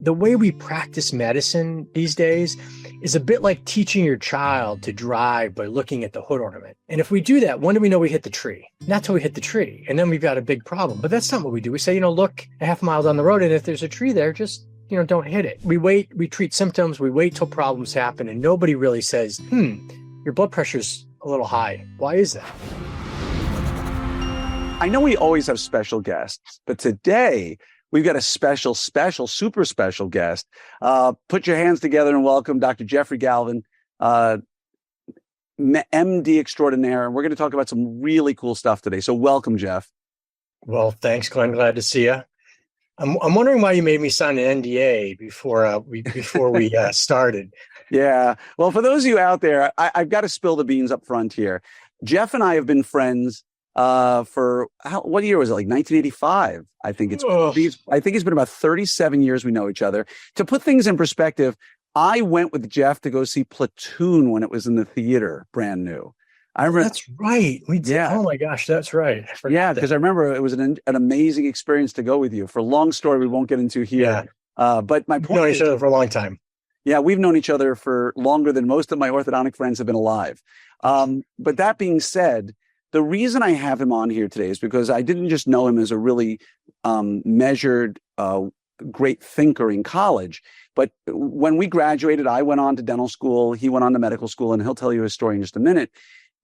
the way we practice medicine these days is a bit like teaching your child to drive by looking at the hood ornament. And if we do that, when do we know we hit the tree? Not till we hit the tree. And then we've got a big problem. But that's not what we do. We say, look a half mile down the road, and if there's a tree there, just, don't hit it. We wait, we treat symptoms, we wait till problems happen, and nobody really says, your blood pressure's a little high. Why is that? I know we always have special guests, but today we've got a super special guest. Put your hands together and welcome Dr. Jeffrey Galvin, MD extraordinaire. We're going to talk about some really cool stuff today. So welcome, Jeff. Well, thanks, Glenn. Glad to see you. I'm wondering why you made me sign an NDA before we started. Yeah. Well, for those of you out there, I've got to spill the beans up front here. Jeff and I have been friends for what year was it? Like 1985. I think it's been about 37 years we know each other. To put things in perspective, I went with Jeff to go see Platoon when it was in the theater, brand new. I remember. That's right. We did. Yeah. Oh my gosh, that's right. Yeah, because I remember it was an amazing experience to go with you. For a long story we won't get into here. Yeah. But my point We've known each other for a long time. Yeah, we've known each other for longer than most of my orthodontic friends have been alive. But that being said, the reason I have him on here today is because I didn't just know him as a really measured, great thinker in college, but when we graduated, I went on to dental school, he went on to medical school, and he'll tell you his story in just a minute.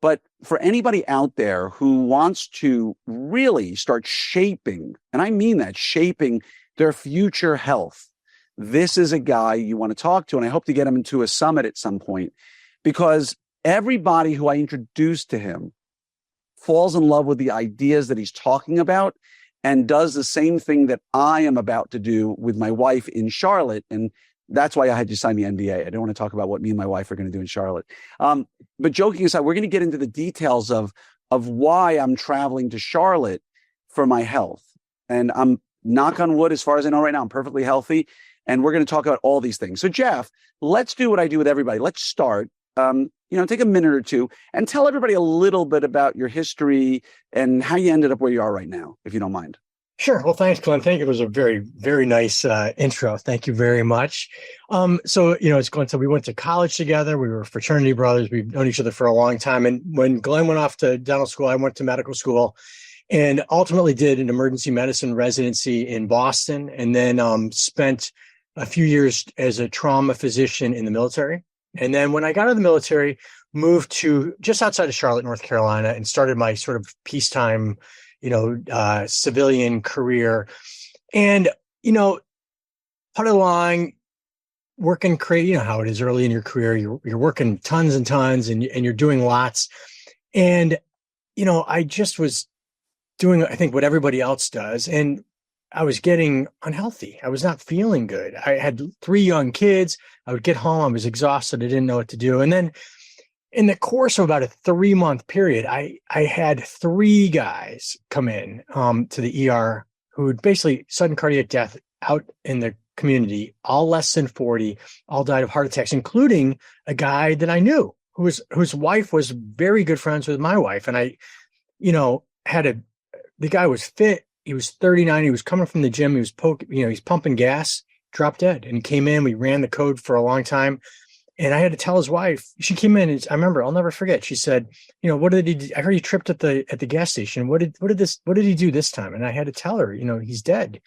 But for anybody out there who wants to really start shaping, and I mean that, shaping their future health, this is a guy you want to talk to, and I hope to get him into a summit at some point, because everybody who I introduced to him falls in love with the ideas that he's talking about and does the same thing that I am about to do with my wife in Charlotte. And that's why I had you sign the NDA. I don't want to talk about what me and my wife are going to do in Charlotte. But joking aside, we're going to get into the details of why I'm traveling to Charlotte for my health. And I'm, knock on wood, as far as I know right now, I'm perfectly healthy. And we're going to talk about all these things. So Jeff, let's do what I do with everybody. Let's start. Take a minute or two and tell everybody a little bit about your history and how you ended up where you are right now, if you don't mind. Sure. Well, thanks, Glenn. I think it was a very, very nice intro. Thank you very much. As Glenn said, we went to college together. We were fraternity brothers. We've known each other for a long time. And when Glenn went off to dental school, I went to medical school and ultimately did an emergency medicine residency in Boston, and then spent a few years as a trauma physician in the military. And then when I got out of the military, moved to just outside of Charlotte, North Carolina, and started my sort of peacetime, civilian career. And, part of the line, working crazy, how it is early in your career, you're working tons and tons and you're doing lots. And, I just was doing, I think, what everybody else does. And I was getting unhealthy. I was not feeling good. I had 3 young kids. I would get home. I was exhausted. I didn't know what to do. And then in the course of about a 3-month period, I had 3 guys come in to the ER who had basically sudden cardiac death out in the community, all less than 40, all died of heart attacks, including a guy that I knew whose wife was very good friends with my wife. And I, the guy was fit. He was 39. He was coming from the gym. He was he's pumping gas, dropped dead. And he came in. We ran the code for a long time. And I had to tell his wife, she came in and I remember, I'll never forget. She said, what did he do? I heard he tripped at the gas station. What did he do this time? And I had to tell her, he's dead.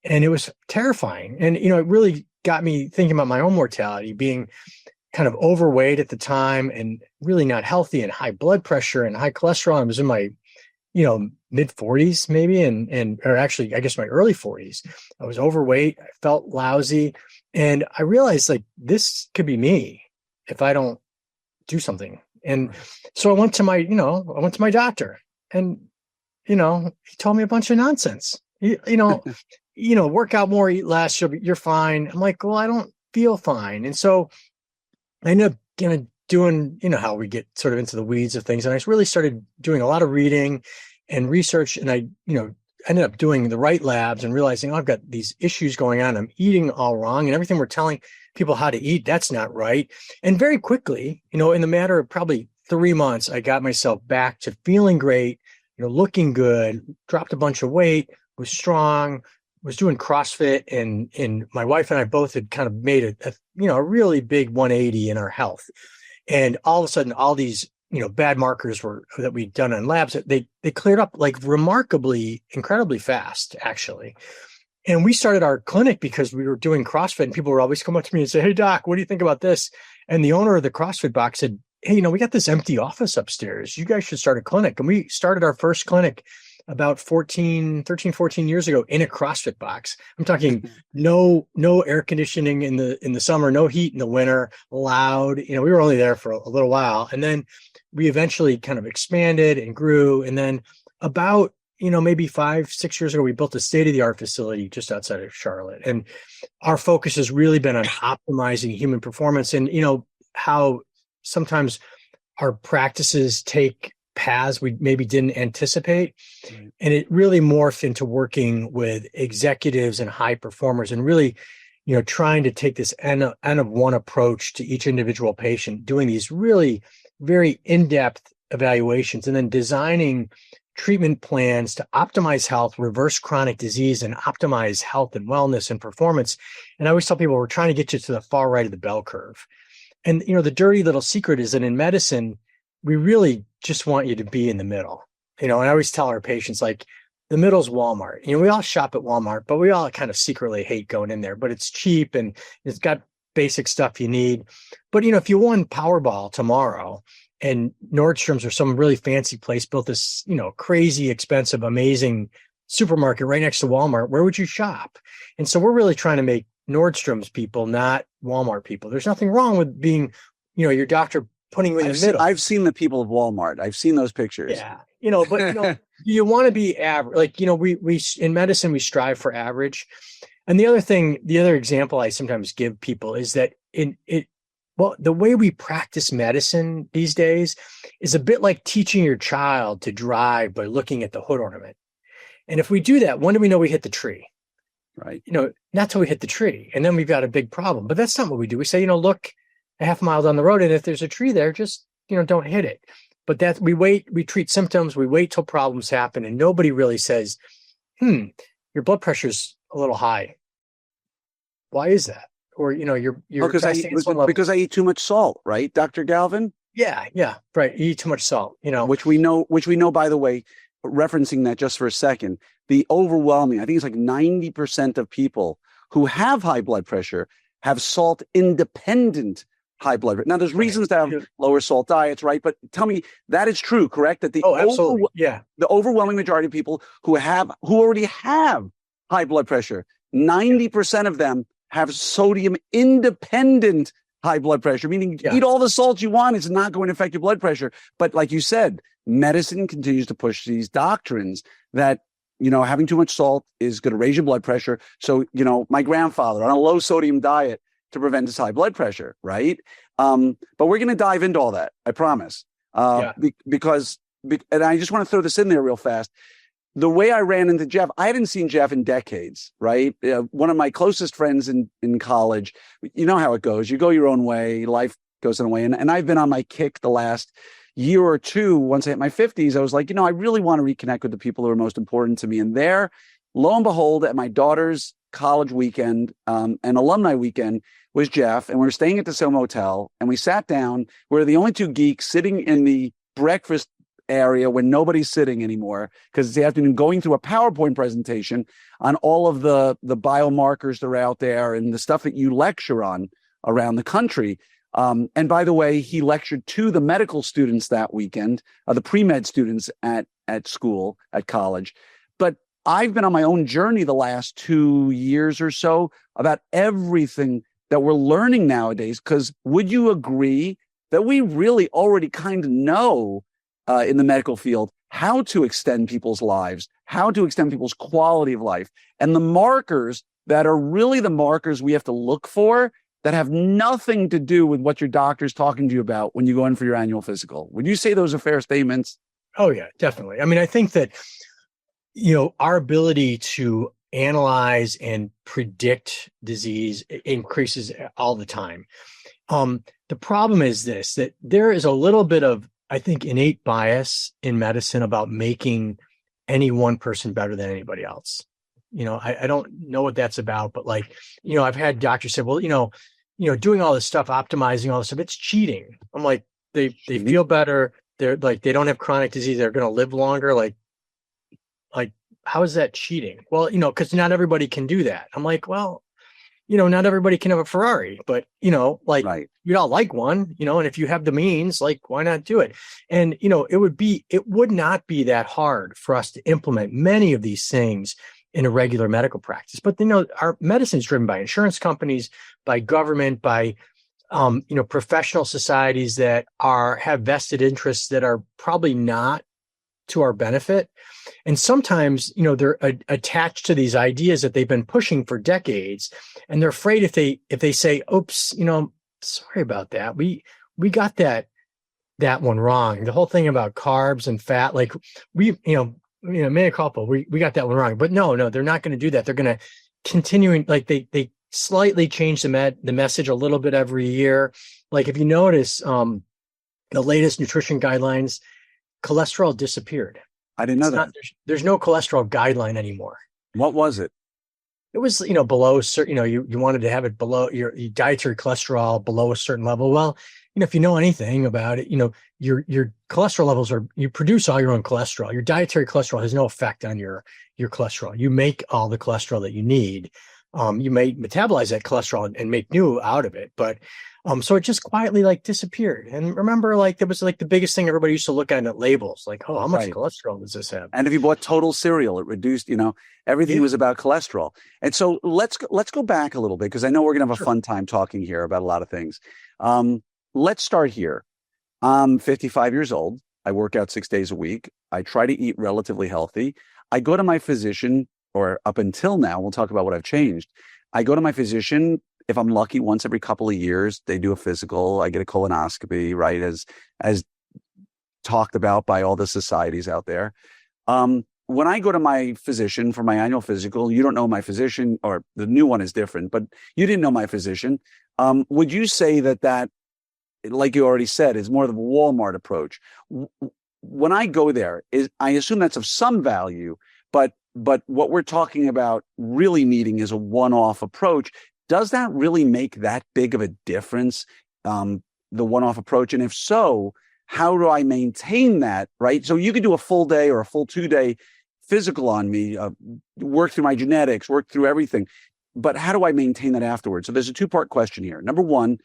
And it was terrifying. And, it really got me thinking about my own mortality, being kind of overweight at the time and really not healthy, and high blood pressure and high cholesterol. I was in my, mid 40s maybe, or actually, I guess my early 40s. I was overweight. I felt lousy. And I realized this could be me if I don't do something. And so I went to my doctor, and, he told me a bunch of nonsense. Work out more, eat less, you're fine. I'm like, well, I don't feel fine. And so I ended up doing, how we get sort of into the weeds of things. And I really started doing a lot of reading and research. And I, ended up doing the right labs and realizing, I've got these issues going on. I'm eating all wrong, and everything we're telling people how to eat, that's not right. And very quickly, in the matter of probably 3 months, I got myself back to feeling great, looking good, dropped a bunch of weight, was strong, was doing CrossFit, and my wife and I both had kind of made a really big 180 in our health. And all of a sudden, all these, bad markers that we'd done in labs, they cleared up like remarkably, incredibly fast, actually. And we started our clinic because we were doing CrossFit, and people would always come up to me and say, "Hey doc, what do you think about this?" And the owner of the CrossFit box said, "Hey, we got this empty office upstairs. You guys should start a clinic." And we started our first clinic about 13, 14 years ago in a CrossFit box. I'm talking no air conditioning in the summer, no heat in the winter, loud. We were only there for a little while. And then we eventually kind of expanded and grew. And then about, maybe 5-6 years ago, we built a state-of-the-art facility just outside of Charlotte. And our focus has really been on optimizing human performance, and, how sometimes our practices take paths we maybe didn't anticipate. Right. And it really morphed into working with executives and high performers, and really, trying to take this N of one approach to each individual patient, doing these really very in-depth evaluations, and then designing treatment plans to optimize health, reverse chronic disease, and optimize health and wellness and performance. And I always tell people, we're trying to get you to the far right of the bell curve. And, the dirty little secret is that in medicine, we really just want you to be in the middle. And I always tell our patients, like, the middle's Walmart. We all shop at Walmart, but we all kind of secretly hate going in there, but it's cheap and it's got basic stuff you need. But, if you won Powerball tomorrow and Nordstrom's or some really fancy place built this, crazy expensive, amazing supermarket right next to Walmart, where would you shop? And so we're really trying to make Nordstrom's people, not Walmart people. There's nothing wrong with being, your doctor putting you in the middle. I've seen the people of Walmart. I've seen those pictures. Yeah. But you want to be average. Like, we in medicine, we strive for average. And the other example I sometimes give people is that the way we practice medicine these days is a bit like teaching your child to drive by looking at the hood ornament. And if we do that, when do we know we hit the tree? Right. Not till we hit the tree. And then we've got a big problem. But that's not what we do. We say, look a half mile down the road, and if there's a tree there, just, don't hit it. But we treat symptoms, we wait till problems happen, and nobody really says, your blood pressure's a little high. Why is that? Or, you're because I eat too much salt, right, Dr. Galvin? Yeah, right. You eat too much salt, Which we know, by the way, referencing that just for a second, the overwhelming, I think it's like 90% of people who have high blood pressure have salt independent high blood pressure. Now, there's reasons to have lower salt diets, right? But tell me, that is true, correct? That the overwhelming majority of people who already have high blood pressure, 90% of them have sodium independent high blood pressure, meaning eat all the salt you want. It's not going to affect your blood pressure. But like you said, medicine continues to push these doctrines that, having too much salt is going to raise your blood pressure. So, my grandfather on a low sodium diet to prevent his high blood pressure, right? But we're going to dive into all that, I promise. Because I just want to throw this in there real fast. The way I ran into Jeff, I hadn't seen Jeff in decades, right? One of my closest friends in college, you know how it goes. You go your own way, life goes on a way. And I've been on my kick the last year or two. Once I hit my 50s, I was like, I really want to reconnect with the people who are most important to me. And there, lo and behold, at my daughter's college weekend and alumni weekend was Jeff. And we were staying at the Soma Hotel, and we sat down. We're the only two geeks sitting in the breakfast area when nobody's sitting anymore, because it's the afternoon, going through a PowerPoint presentation on all of the biomarkers that are out there and the stuff that you lecture on around the country. And by the way, he lectured to the medical students that weekend, the pre-med students at school, at college. But I've been on my own journey the last 2 years or so about everything that we're learning nowadays, because would you agree that we really already kind of know in the medical field how to extend people's lives, how to extend people's quality of life, and the markers that are really the markers we have to look for that have nothing to do with what your doctor's talking to you about when you go in for your annual physical? Would you say those are fair statements? Oh, yeah, definitely. I mean, I think that, our ability to analyze and predict disease increases all the time. The problem is this, that there is a little bit of, I think, innate bias in medicine about making any one person better than anybody else. I don't know what that's about, but like, I've had doctors say, well, doing all this stuff, optimizing all this stuff, it's cheating. I'm like, they feel better. They're like, they don't have chronic disease. They're going to live longer. Like, how is that cheating? Well, because not everybody can do that. I'm like, well, not everybody can have a Ferrari, but, Right. you'd all like one, and if you have the means, like, why not do it? And, it would not be that hard for us to implement many of these things in a regular medical practice. But, our medicine is driven by insurance companies, by government, by, professional societies that have vested interests that are probably not to our benefit. And sometimes, they're attached to these ideas that they've been pushing for decades. And they're afraid if they say, oops, sorry about that. We got that one wrong. The whole thing about carbs and fat, like mea culpa, we got that one wrong. But no, they're not going to do that. They're going to continue, like they slightly change the message a little bit every year. Like if you notice, the latest nutrition guidelines, cholesterol disappeared. I didn't know that. There's no cholesterol guideline anymore. What was it? It was, below certain, you wanted to have it below your dietary cholesterol below a certain level. Well, if you know anything about it, your cholesterol levels you produce all your own cholesterol. Your dietary cholesterol has no effect on your cholesterol. You make all the cholesterol that you need. You may metabolize that cholesterol and make new out of it, but so it just quietly like disappeared. And remember, like that was like the biggest thing everybody used to look at labels, like, oh, how much cholesterol does this have? And if you bought total cereal, it reduced, everything was about cholesterol. And so let's go back a little bit, because I know we're going to have a fun time talking here about a lot of things. Let's start here. I'm 55 years old. I work out 6 days a week. I try to eat relatively healthy. I go to my physician, or up until now, we'll talk about what I've changed. I go to my physician, if I'm lucky, once every couple of years. They do a physical. I get a colonoscopy, right, as talked about by all the societies out there. When I go to my physician for my annual physical, you don't know my physician, or the new one is different, but you didn't know my physician. Would you say that, like you already said, is more of a Walmart approach? When I go there, I assume that's of some value, but what we're talking about really needing is a one-off approach. Does that really make that big of a difference, the one-off approach? And if so, how do I maintain that, right? So you could do a full day or a full 2-day physical on me, work through my genetics, work through everything. But how do I maintain that afterwards? So there's a two-part question here. Number one,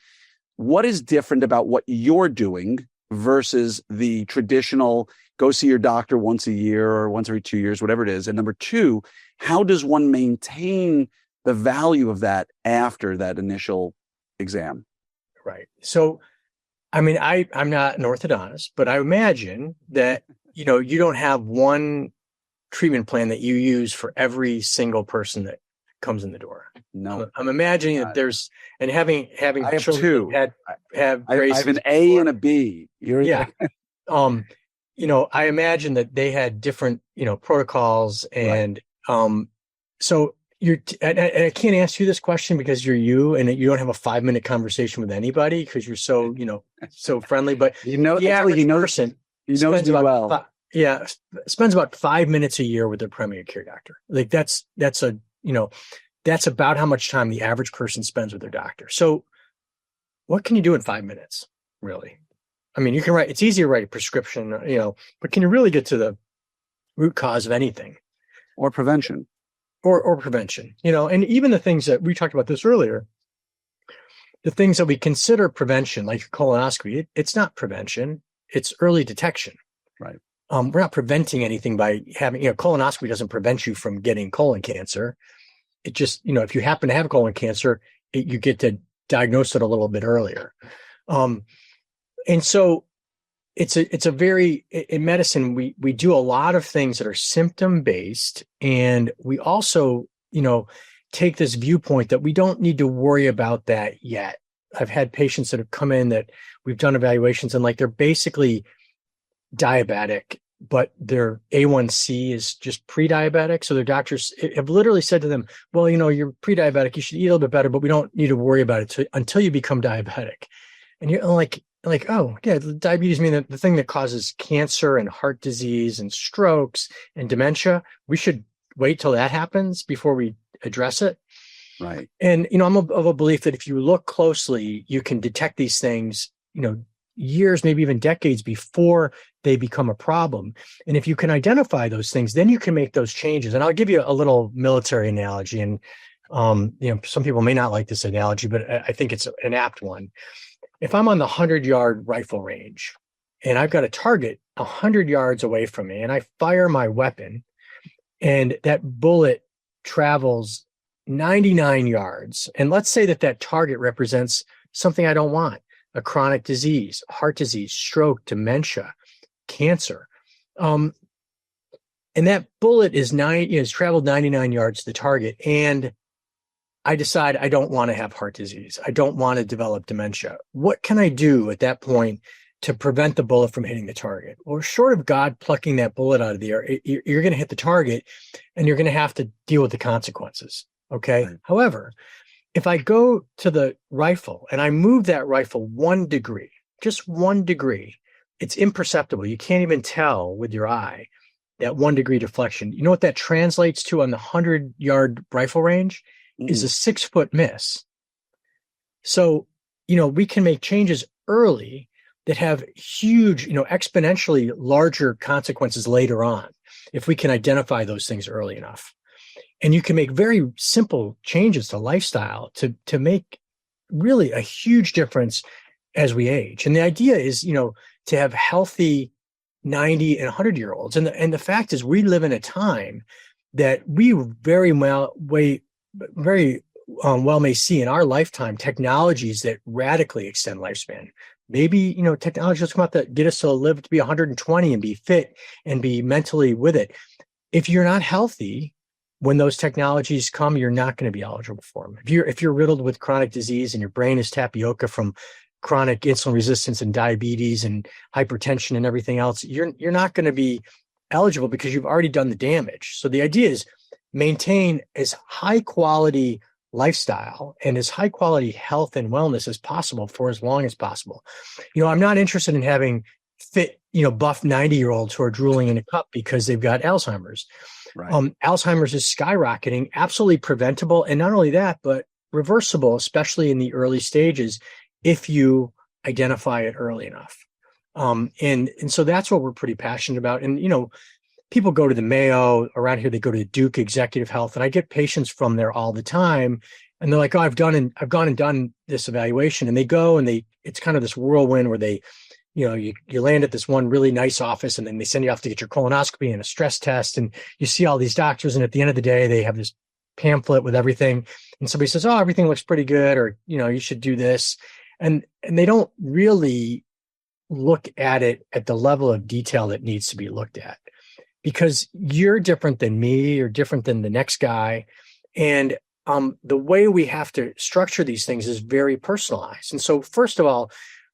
what is different about what you're doing versus the traditional go see your doctor once a year or once every 2 years, whatever it is? And number two, how does one maintain the value of that after that initial exam? Right. So, I mean, I'm not an orthodontist, but I imagine that, you don't have one treatment plan that you use for every single person that comes in the door. No, I'm imagining that there's, and having I have children two. have I have an A and a B. Yeah. I imagine that they had different, protocols, and so and I can't ask you this question because you're you, and you don't have a 5-minute conversation with anybody because you're so, so friendly. But the average person, he knows me well. Spends about 5 minutes a year with their primary care doctor. Like that's about how much time the average person spends with their doctor. So what can you do in 5 minutes, really? I mean, you can write, it's easy to write a prescription, but can you really get to the root cause of anything? Or prevention. Or prevention, and even the things that we talked about this earlier, the things that we consider prevention, like colonoscopy, it's not prevention, it's early detection. Right. We're not preventing anything by having, colonoscopy doesn't prevent you from getting colon cancer. It just, if you happen to have colon cancer, you get to diagnose it a little bit earlier. And so it's a very, in medicine, we do a lot of things that are symptom based. And we also, take this viewpoint that we don't need to worry about that yet. I've had patients that have come in that we've done evaluations and they're basically diabetic, but their A1C is just pre-diabetic. So their doctors have literally said to them, well, you're pre-diabetic, you should eat a little bit better, but we don't need to worry about it until you become diabetic. And you're like, oh yeah, diabetes, mean the thing that causes cancer and heart disease and strokes and dementia, we should wait till that happens before we address it. Right. And, I'm of a belief that if you look closely, you can detect these things, years, maybe even decades before they become a problem. And if you can identify those things, then you can make those changes. And I'll give you a little military analogy. And, some people may not like this analogy, but I think it's an apt one. If I'm on the 100-yard rifle range and I've got a target 100 yards away from me and I fire my weapon and that bullet travels 99 yards, and let's say that target represents something I don't want, a chronic disease, heart disease, stroke, dementia, cancer. And that bullet is traveled 99 yards to the target. And I decide I don't want to have heart disease. I don't want to develop dementia. What can I do at that point to prevent the bullet from hitting the target? Well, short of God plucking that bullet out of the air, you're going to hit the target and you're going to have to deal with the consequences. Okay. Right. However, if I go to the rifle and I move that rifle 1 degree, just 1 degree, it's imperceptible. You can't even tell with your eye that 1 degree deflection. You know what that translates to on the 100-yard rifle range is a 6-foot miss. So, we can make changes early that have huge, exponentially larger consequences later on if we can identify those things early enough. And you can make very simple changes to lifestyle to make really a huge difference as we age. And the idea is, to have healthy 90 and 100-year-olds. And the fact is, we live in a time that we very well may see in our lifetime technologies that radically extend lifespan. Maybe, technology will come out that get us to live to be 120 and be fit and be mentally with it. If you're not healthy, when those technologies come, you're not going to be eligible for them. If you're riddled with chronic disease and your brain is tapioca from chronic insulin resistance and diabetes and hypertension and everything else, you're not going to be eligible because you've already done the damage. So the idea is maintain as high quality lifestyle and as high quality health and wellness as possible for as long as possible. I'm not interested in having fit, buff 90-year-olds who are drooling in a cup because they've got Alzheimer's. Right. Alzheimer's is skyrocketing, absolutely preventable. And not only that, but reversible, especially in the early stages, if you identify it early enough. And so that's what we're pretty passionate about. And, people go to the Mayo around here, they go to Duke Executive Health, and I get patients from there all the time. And they're like, oh, I've gone and done this evaluation. And they go and it's kind of this whirlwind where they, you land at this one really nice office and then they send you off to get your colonoscopy and a stress test. And you see all these doctors. And at the end of the day, they have this pamphlet with everything. And somebody says, oh, everything looks pretty good. Or, you should do this. And they don't really look at it at the level of detail that needs to be looked at, because you're different than me, you're different than the next guy. And the way we have to structure these things is very personalized. And so first of all,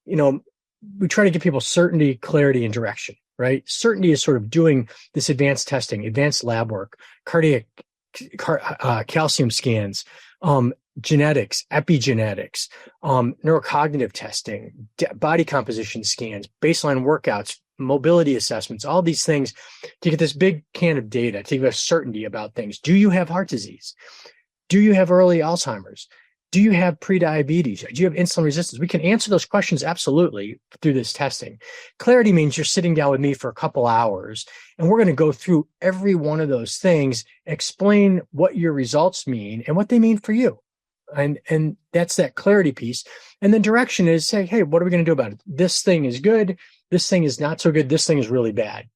we try to give people certainty, clarity, and direction, right? Certainty is sort of doing this advanced testing, advanced lab work, cardiac calcium scans, genetics, epigenetics, neurocognitive testing, body composition scans, baseline workouts, mobility assessments, all these things to get this big can of data, to give us certainty about things. Do you have heart disease? Do you have early Alzheimer's? Do you have prediabetes? Do you have insulin resistance? We can answer those questions absolutely through this testing. Clarity means you're sitting down with me for a couple hours and we're going to go through every one of those things, explain what your results mean and what they mean for you. And that's that clarity piece. And then direction is say, hey, what are we going to do about it? This thing is good. This thing is not so good. This thing is really bad.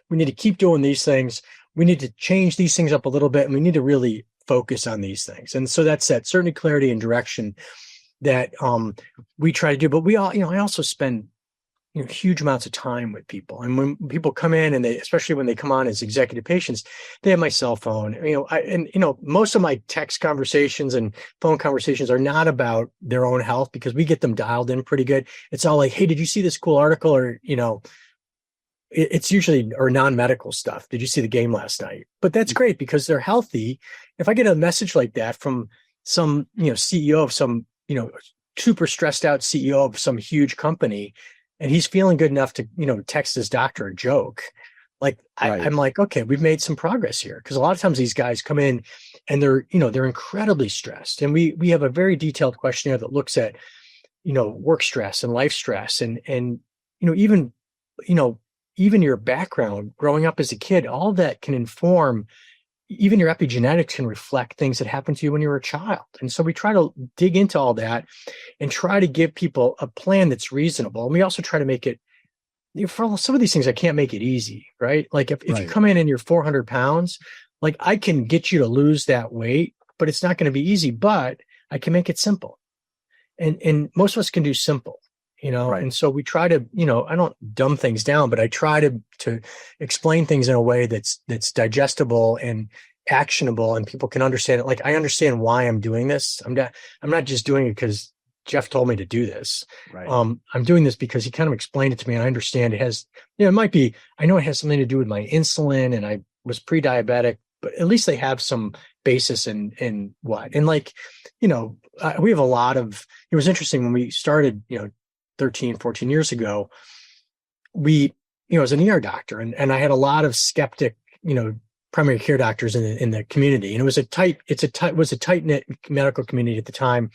We need to keep doing these things. We need to change these things up a little bit. And we need to really focus on these things. And so that's that certainty, clarity, and direction that we try to do. But we all, I also spend huge amounts of time with people. And when people come in and especially when they come on as executive patients, they have my cell phone, most of my text conversations and phone conversations are not about their own health because we get them dialed in pretty good. It's all like, hey, did you see this cool article? Or, it's usually, or non-medical stuff. Did you see the game last night? But that's great because they're healthy. If I get a message like that from some, CEO of some, super stressed out CEO of some huge company, and he's feeling good enough to, text his doctor a joke, Like Right. I'm like, okay, we've made some progress here. Because a lot of times these guys come in and they're incredibly stressed. And we have a very detailed questionnaire that looks at, work stress and life stress and, even, you know, even your background growing up as a kid, all that can inform, even your epigenetics can reflect things that happened to you when you were a child. And so we try to dig into all that and try to give people a plan that's reasonable. And we also try to make it, for some of these things, I can't make it easy, right? Like if you come in and you're 400 pounds, like I can get you to lose that weight, but it's not going to be easy, but I can make it simple. And most of us can do simple, and so we try to, I don't dumb things down, but I try to explain things in a way that's digestible and actionable and people can understand it. Like I understand why I'm doing this. I'm not just doing it because Jeff told me to do this. Right. I'm doing this because he kind of explained it to me and I understand it has, it might be, I know it has something to do with my insulin and I was pre-diabetic, but at least they have some basis in what, and like, we have a lot of, it was interesting when we started, 13, 14 years ago, we, as an ER doctor and I had a lot of skeptic, primary care doctors in the community. And it was a tight knit medical community at the time.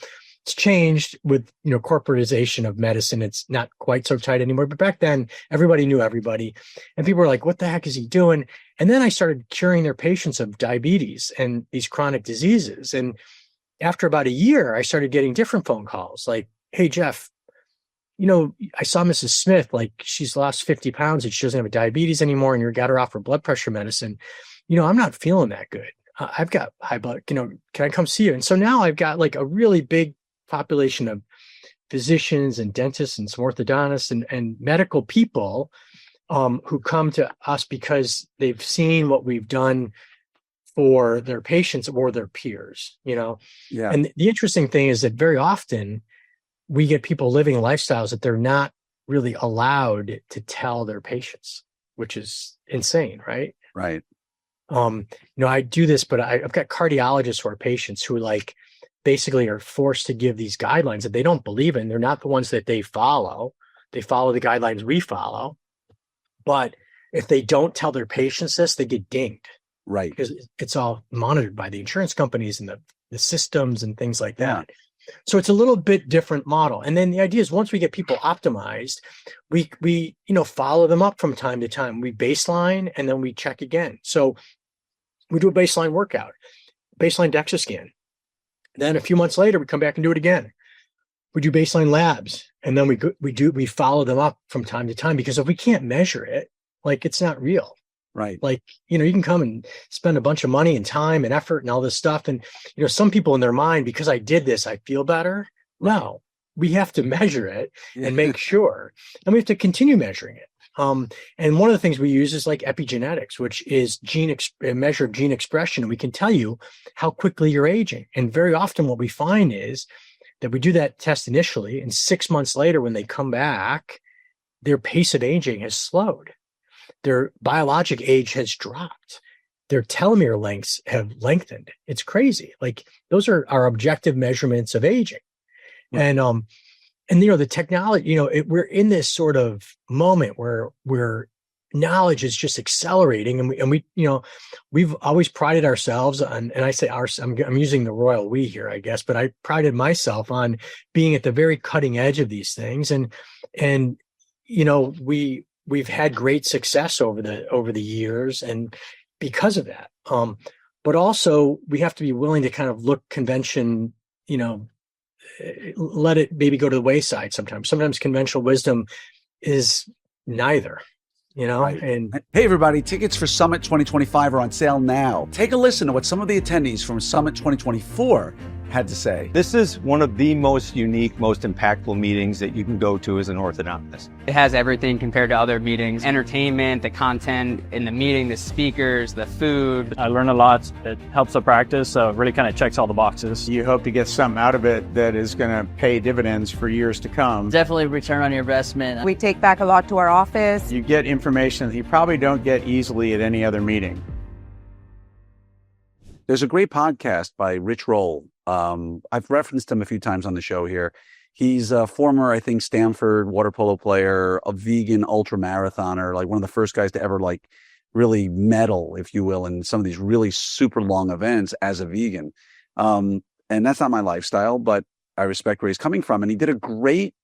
It's changed with, corporatization of medicine. It's not quite so tight anymore. But back then, everybody knew everybody. And people were like, what the heck is he doing? And then I started curing their patients of diabetes and these chronic diseases. And after about a year, I started getting different phone calls like, hey, Jeff, I saw Mrs. Smith, like she's lost 50 pounds and she doesn't have a diabetes anymore. And you got her off her blood pressure medicine. I'm not feeling that good. I've got high blood, can I come see you? And so now I've got like a really big population of physicians and dentists and some orthodontists and medical people who come to us because they've seen what we've done for their patients or their peers, Yeah. And the interesting thing is that very often we get people living lifestyles that they're not really allowed to tell their patients, which is insane, right? Right. I do this, but I've got cardiologists who are patients who basically are forced to give these guidelines that they don't believe in. They're not the ones that they follow. They follow the guidelines we follow. But if they don't tell their patients this, they get dinged. Right. Because it's all monitored by the insurance companies and the systems and things like that. So it's a little bit different model. And then the idea is once we get people optimized, we follow them up from time to time. We baseline and then we check again. So we do a baseline workout, baseline DEXA scan. Then a few months later, we come back and do it again. We do baseline labs, and then we follow them up from time to time because if we can't measure it, like it's not real. Right. Like, you can come and spend a bunch of money and time and effort and all this stuff. And, some people in their mind, because I did this, I feel better. No, we have to measure it and make sure, and we have to continue measuring it. And one of the things we use is like epigenetics, which is a measure of gene expression. And we can tell you how quickly you're aging. And very often what we find is that we do that test initially and 6 months later, when they come back, their pace of aging has slowed. Their biologic age has dropped. Their telomere lengths have lengthened. It's crazy. Like those are our objective measurements of aging. Right. And the technology, we're in this sort of moment where knowledge is just accelerating, and we've always prided ourselves on, and I say I'm using the royal we here, I guess, but I prided myself on being at the very cutting edge of these things, and we've had great success over the years, and because of that, but also we have to be willing to kind of look convention, let it maybe go to the wayside sometimes. Sometimes conventional wisdom is neither, Right. And hey, everybody, tickets for Summit 2025 are on sale now. Take a listen to what some of the attendees from Summit 2024 had to say. This is one of the most unique, most impactful meetings that you can go to as an orthodontist. It has everything compared to other meetings: entertainment, the content in the meeting, the speakers, the food. I learned a lot. It helps the practice, so it really kind of checks all the boxes. You hope to get something out of it that is going to pay dividends for years to come. Definitely return on your investment. We take back a lot to our office. You get information that you probably don't get easily at any other meeting. There's a great podcast by Rich Roll. I've referenced him a few times on the show here. He's a former, I think, Stanford water polo player, a vegan ultra marathoner, like one of the first guys to ever really medal, if you will, in some of these really super long events as a vegan. And that's not my lifestyle, but I respect where he's coming from. And he did a great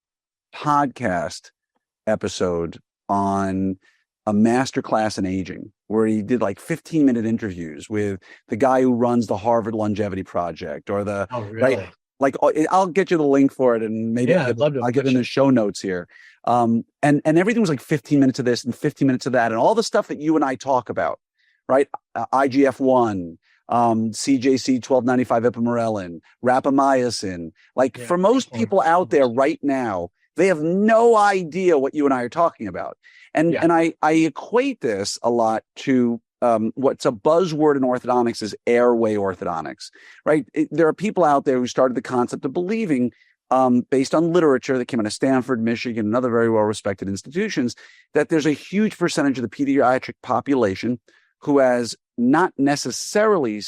podcast episode on a masterclass in aging, where he did like 15-minute interviews with the guy who runs the Harvard Longevity Project, or the Really? like I'll get you the link for it, and maybe I'd love to. I'll get in the show notes here. And everything was like 15 minutes of this and 15 minutes of that, and all the stuff that you and I talk about, right? IGF-1, CJC 1295 ipamorelin, rapamycin. Like for most people out there right now, they have no idea what you and I are talking about. And I equate this a lot to what's a buzzword in orthodontics is airway orthodontics, right? There are people out there who started the concept of believing, based on literature that came out of Stanford, Michigan, and other very well-respected institutions, that there's a huge percentage of the pediatric population who has not necessarily,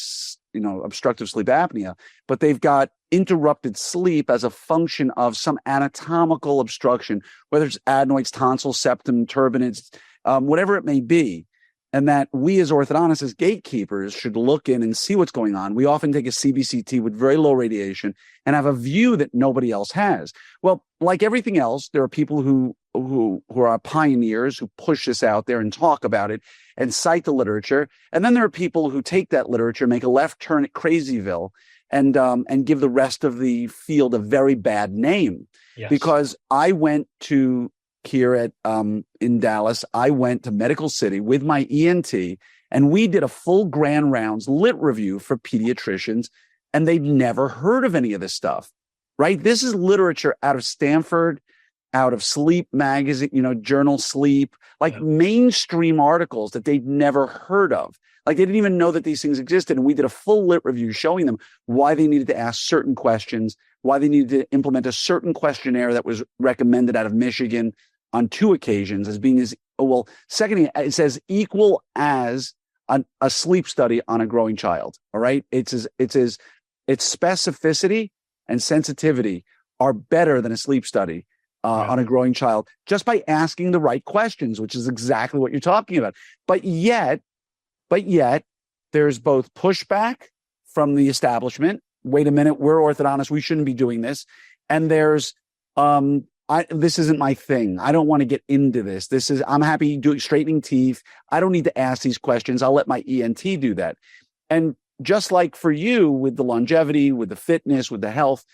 obstructive sleep apnea, but they've got interrupted sleep as a function of some anatomical obstruction, whether it's adenoids, tonsils, septum, turbinates, whatever it may be. And that we as orthodontists, as gatekeepers, should look in and see what's going on. We often take a CBCT with very low radiation and have a view that nobody else has. Well, like everything else, there are people who are pioneers who push this out there and talk about it and cite the literature. And then there are people who take that literature, make a left turn at Crazyville, and give the rest of the field a very bad name. Yes. Because I went to here at in Dallas, I went to Medical City with my ENT, and we did a full grand rounds lit review for pediatricians, and they'd never heard of any of this stuff, right? This is literature out of Stanford, out of Sleep Magazine, Journal Sleep, like mainstream articles that they'd never heard of. Like they didn't even know that these things existed. And we did a full lit review showing them why they needed to ask certain questions, why they needed to implement a certain questionnaire that was recommended out of Michigan on 2 occasions as being secondly, it says equal as a sleep study on a growing child. All right. Its specificity and sensitivity are better than a sleep study on a growing child, just by asking the right questions, which is exactly what you're talking about. But yet there's both pushback from the establishment. Wait a minute, we're orthodontists, we shouldn't be doing this. And there's, this isn't my thing. I don't want to get into this. I'm happy doing straightening teeth. I don't need to ask these questions. I'll let my ENT do that. And just like for you with the longevity, with the fitness, with the health,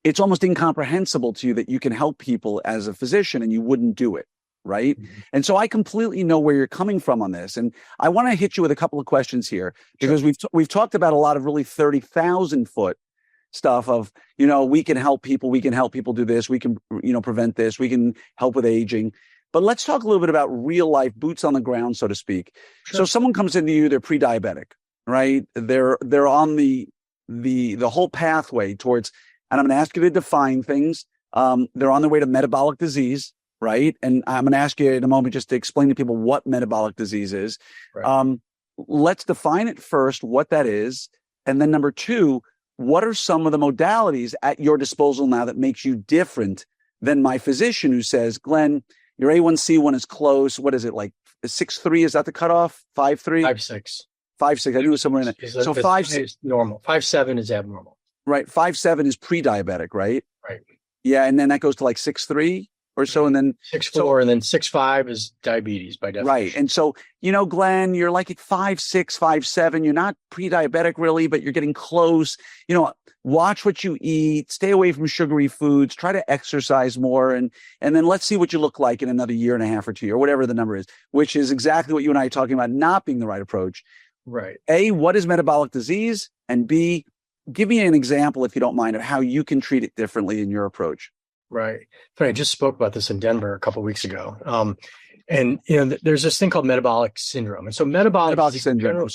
it's almost incomprehensible to you that you can help people as a physician and you wouldn't do it. Right. Mm-hmm. And so I completely know where you're coming from on this. And I want to hit you with a couple of questions here, because we've talked about a lot of really 30,000 foot stuff of, we can help people do this. We can, prevent this. We can help with aging. But let's talk a little bit about real life, boots on the ground, so to speak. Sure. So someone comes into you, they're pre-diabetic, right? They're on the whole pathway towards, and I'm going to ask you to define things. They're on their way to metabolic disease. Right. And I'm going to ask you in a moment just to explain to people what metabolic disease is. Right. Let's define it first, what that is. And then number 2, what are some of the modalities at your disposal now that makes you different than my physician who says, Glenn, your A1C1 is close. What is it, like 6.3? Is that the cutoff? 5.3? 5.6. 5.6. I knew it was somewhere in it. So 5.6 is normal. 5.7 is abnormal. Right. 5.7 is pre-diabetic, right? Right. Yeah. And then that goes to like 6.3. Or so, and then 6.4, and then 6.5 is diabetes by definition. Right. And so, Glenn, you're like at 5.6, 5.7. You're not pre-diabetic really, but you're getting close. Watch what you eat, stay away from sugary foods, try to exercise more. And then let's see what you look like in another year and a half or 2 years, or whatever the number is, which is exactly what you and I are talking about not being the right approach. Right. A, what is metabolic disease? And B, give me an example, if you don't mind, of how you can treat it differently in your approach. Right. But I just spoke about this in Denver a couple of weeks ago. And, there's this thing called metabolic syndrome. And so metabolic syndrome,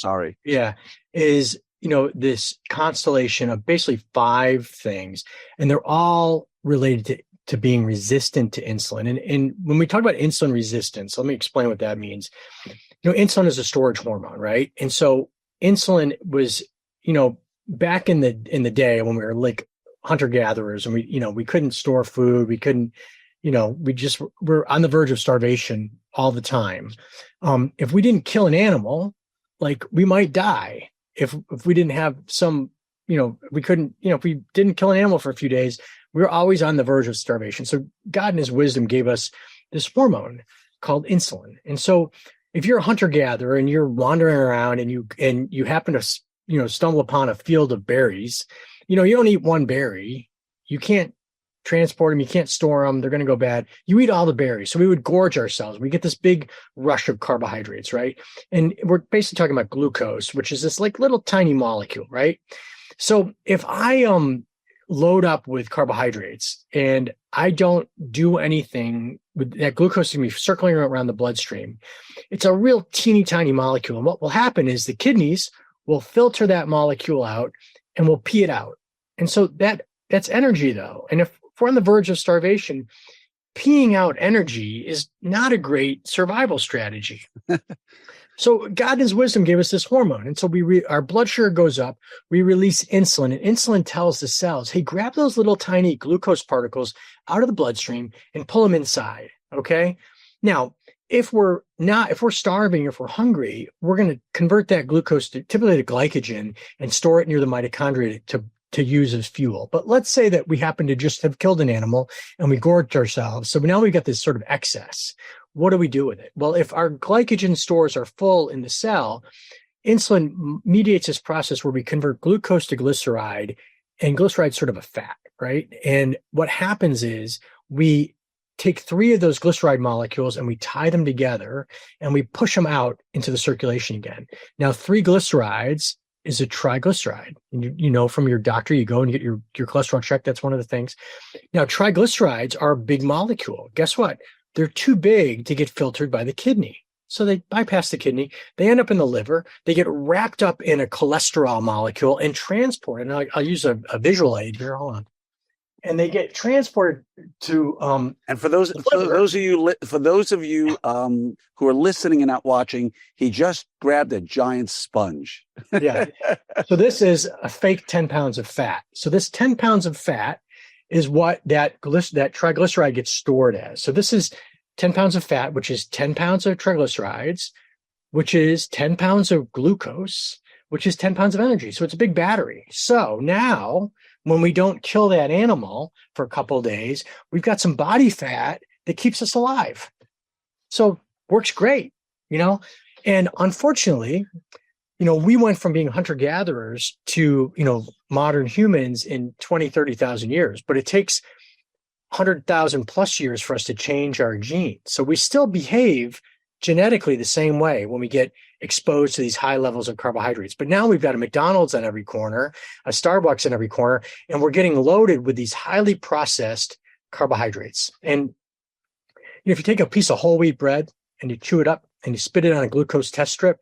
is, this constellation of basically 5 things, and they're all related to being resistant to insulin. And when we talk about insulin resistance, let me explain what that means. Insulin is a storage hormone, right? And so insulin was, back in the day when we were like hunter-gatherers, and we couldn't store food, we couldn't, we just were on the verge of starvation all the time. If we didn't kill an animal, like we might die if we didn't have some, we couldn't, if we didn't kill an animal for a few days, we were always on the verge of starvation. So God in his wisdom gave us this hormone called insulin. And so if you're a hunter-gatherer and you're wandering around and you happen to, stumble upon a field of berries, you don't eat one berry. You can't transport them. You can't store them. They're going to go bad. You eat all the berries. So we would gorge ourselves. We get this big rush of carbohydrates, right? And we're basically talking about glucose, which is this like little tiny molecule, right? So if I load up with carbohydrates and I don't do anything with that, glucose is going to be circling around the bloodstream. It's a real teeny tiny molecule. And what will happen is the kidneys will filter that molecule out and will pee it out. And so that's energy though. And if we're on the verge of starvation, peeing out energy is not a great survival strategy. So God in his wisdom gave us this hormone. And so our blood sugar goes up, we release insulin, and insulin tells the cells, hey, grab those little tiny glucose particles out of the bloodstream and pull them inside. Okay. Now, if we're starving, if we're hungry, we're going to convert that glucose typically to glycogen and store it near the mitochondria to use as fuel. But let's say that we happen to just have killed an animal and we gorged ourselves. So now we've got this sort of excess. What do we do with it? Well, if our glycogen stores are full in the cell, insulin mediates this process where we convert glucose to glyceride, and glyceride is sort of a fat, right? And what happens is we take 3 of those glyceride molecules and we tie them together and we push them out into the circulation again. Now, 3 glycerides is a triglyceride. And from your doctor, you go and get your cholesterol checked. That's one of the things. Now, triglycerides are a big molecule. Guess what? They're too big to get filtered by the kidney. So they bypass the kidney. They end up in the liver. They get wrapped up in a cholesterol molecule and transported. And I'll use a visual aid here. Hold on. And they get transported to and for those of you who are listening and not watching, he just grabbed a giant sponge. Yeah. So this is a fake 10 pounds of fat. So this 10 pounds of fat is what that triglyceride gets stored as. So this is 10 pounds of fat, which is 10 pounds of triglycerides, which is 10 pounds of glucose, which is 10 pounds of energy. So it's a big battery. So now when we don't kill that animal for a couple of days, we've got some body fat that keeps us alive. So works great, and unfortunately, we went from being hunter-gatherers to, modern humans in 20, 30,000 years, but it takes 100,000 plus years for us to change our genes. So we still behave genetically the same way when we get exposed to these high levels of carbohydrates. But now we've got a McDonald's on every corner, a Starbucks on every corner, and we're getting loaded with these highly processed carbohydrates. And if you take a piece of whole wheat bread and you chew it up and you spit it on a glucose test strip,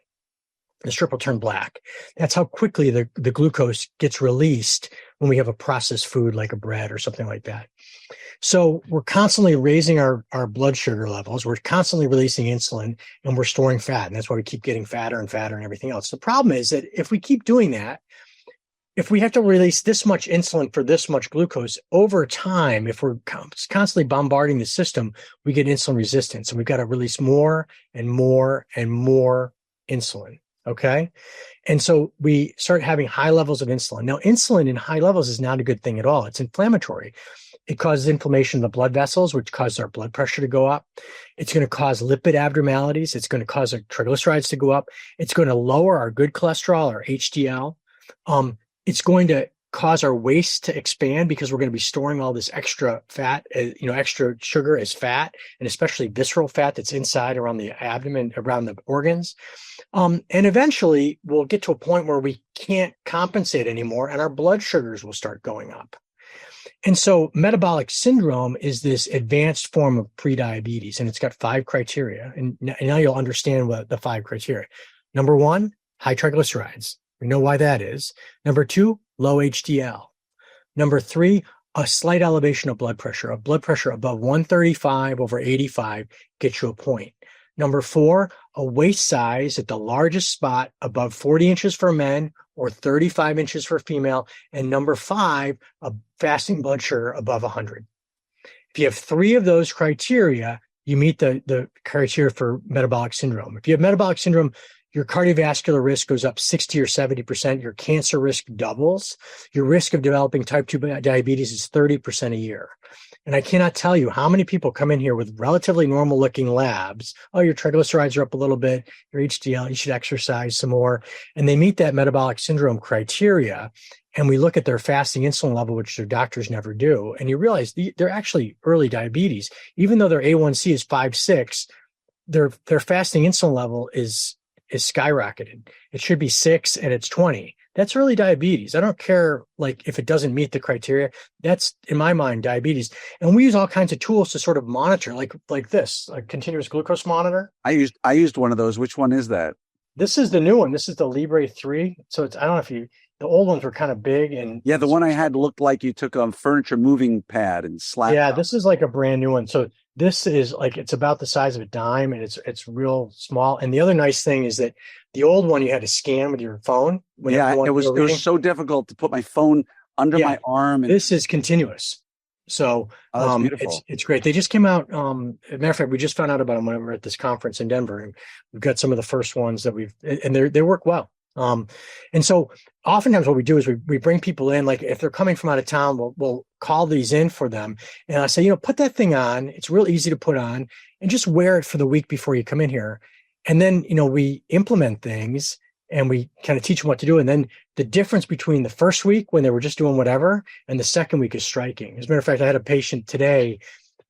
the strip will turn black. That's how quickly the glucose gets released when we have a processed food like a bread or something like that. So we're constantly raising our blood sugar levels. We're constantly releasing insulin and we're storing fat. And that's why we keep getting fatter and fatter and everything else. The problem is that if we keep doing that, if we have to release this much insulin for this much glucose over time, if we're constantly bombarding the system, we get insulin resistance. And we've got to release more and more and more insulin. Okay. And so we start having high levels of insulin. Now, insulin in high levels is not a good thing at all. It's inflammatory. It causes inflammation in the blood vessels, which causes our blood pressure to go up. It's going to cause lipid abnormalities. It's going to cause our triglycerides to go up. It's going to lower our good cholesterol, our HDL. It's going to cause our waist to expand because we're going to be storing all this extra fat, extra sugar as fat, and especially visceral fat that's inside around the abdomen, around the organs. And eventually we'll get to a point where we can't compensate anymore and our blood sugars will start going up. And so metabolic syndrome is this advanced form of prediabetes, and it's got 5 criteria. And now you'll understand what the 5 criteria. Number 1, high triglycerides. We know why that is. Number 2, low HDL. Number 3, a slight elevation of blood pressure. A blood pressure above 135 over 85 gets you a point. Number 4, a waist size at the largest spot above 40 inches for men or 35 inches for female. And number 5, a fasting blood sugar above 100. If you have 3 of those criteria, you meet the criteria for metabolic syndrome. If you have metabolic syndrome, your cardiovascular risk goes up 60 or 70%. Your cancer risk doubles. Your risk of developing type 2 diabetes is 30% a year. And I cannot tell you how many people come in here with relatively normal looking labs. Oh, your triglycerides are up a little bit, your HDL, you should exercise some more. And they meet that metabolic syndrome criteria. And we look at their fasting insulin level, which their doctors never do. And you realize they're actually early diabetes. Even though their A1C is 5.6, their fasting insulin level is skyrocketed. It should be 6 and it's 20. That's early diabetes. I don't care like if it doesn't meet the criteria. That's in my mind diabetes. And we use all kinds of tools to sort of monitor, like this, a continuous glucose monitor. I used one of those. Which one is that? This is the new one. This is the Libre 3. So it's, I don't know if the old ones were kind of big and yeah, the one I had looked like you took a furniture moving pad and slapped. Yeah, it. this is like a brand new one. So this is like, it's about the size of a dime and it's real small. And the other nice thing is that the old one you had to scan with your phone. Yeah, it was so difficult to put my phone under my arm. And this is continuous. So it's great. They just came out. As a matter of fact, we just found out about them when we were at this conference in Denver, and we've got some of the first ones that and they work well. And so oftentimes what we do is we bring people in, like if they're coming from out of town, we'll call these in for them. And I say, put that thing on. It's real easy to put on and just wear it for the week before you come in here. And then, we implement things and we kind of teach them what to do. And then the difference between the first week when they were just doing whatever and the second week is striking. As a matter of fact, I had a patient today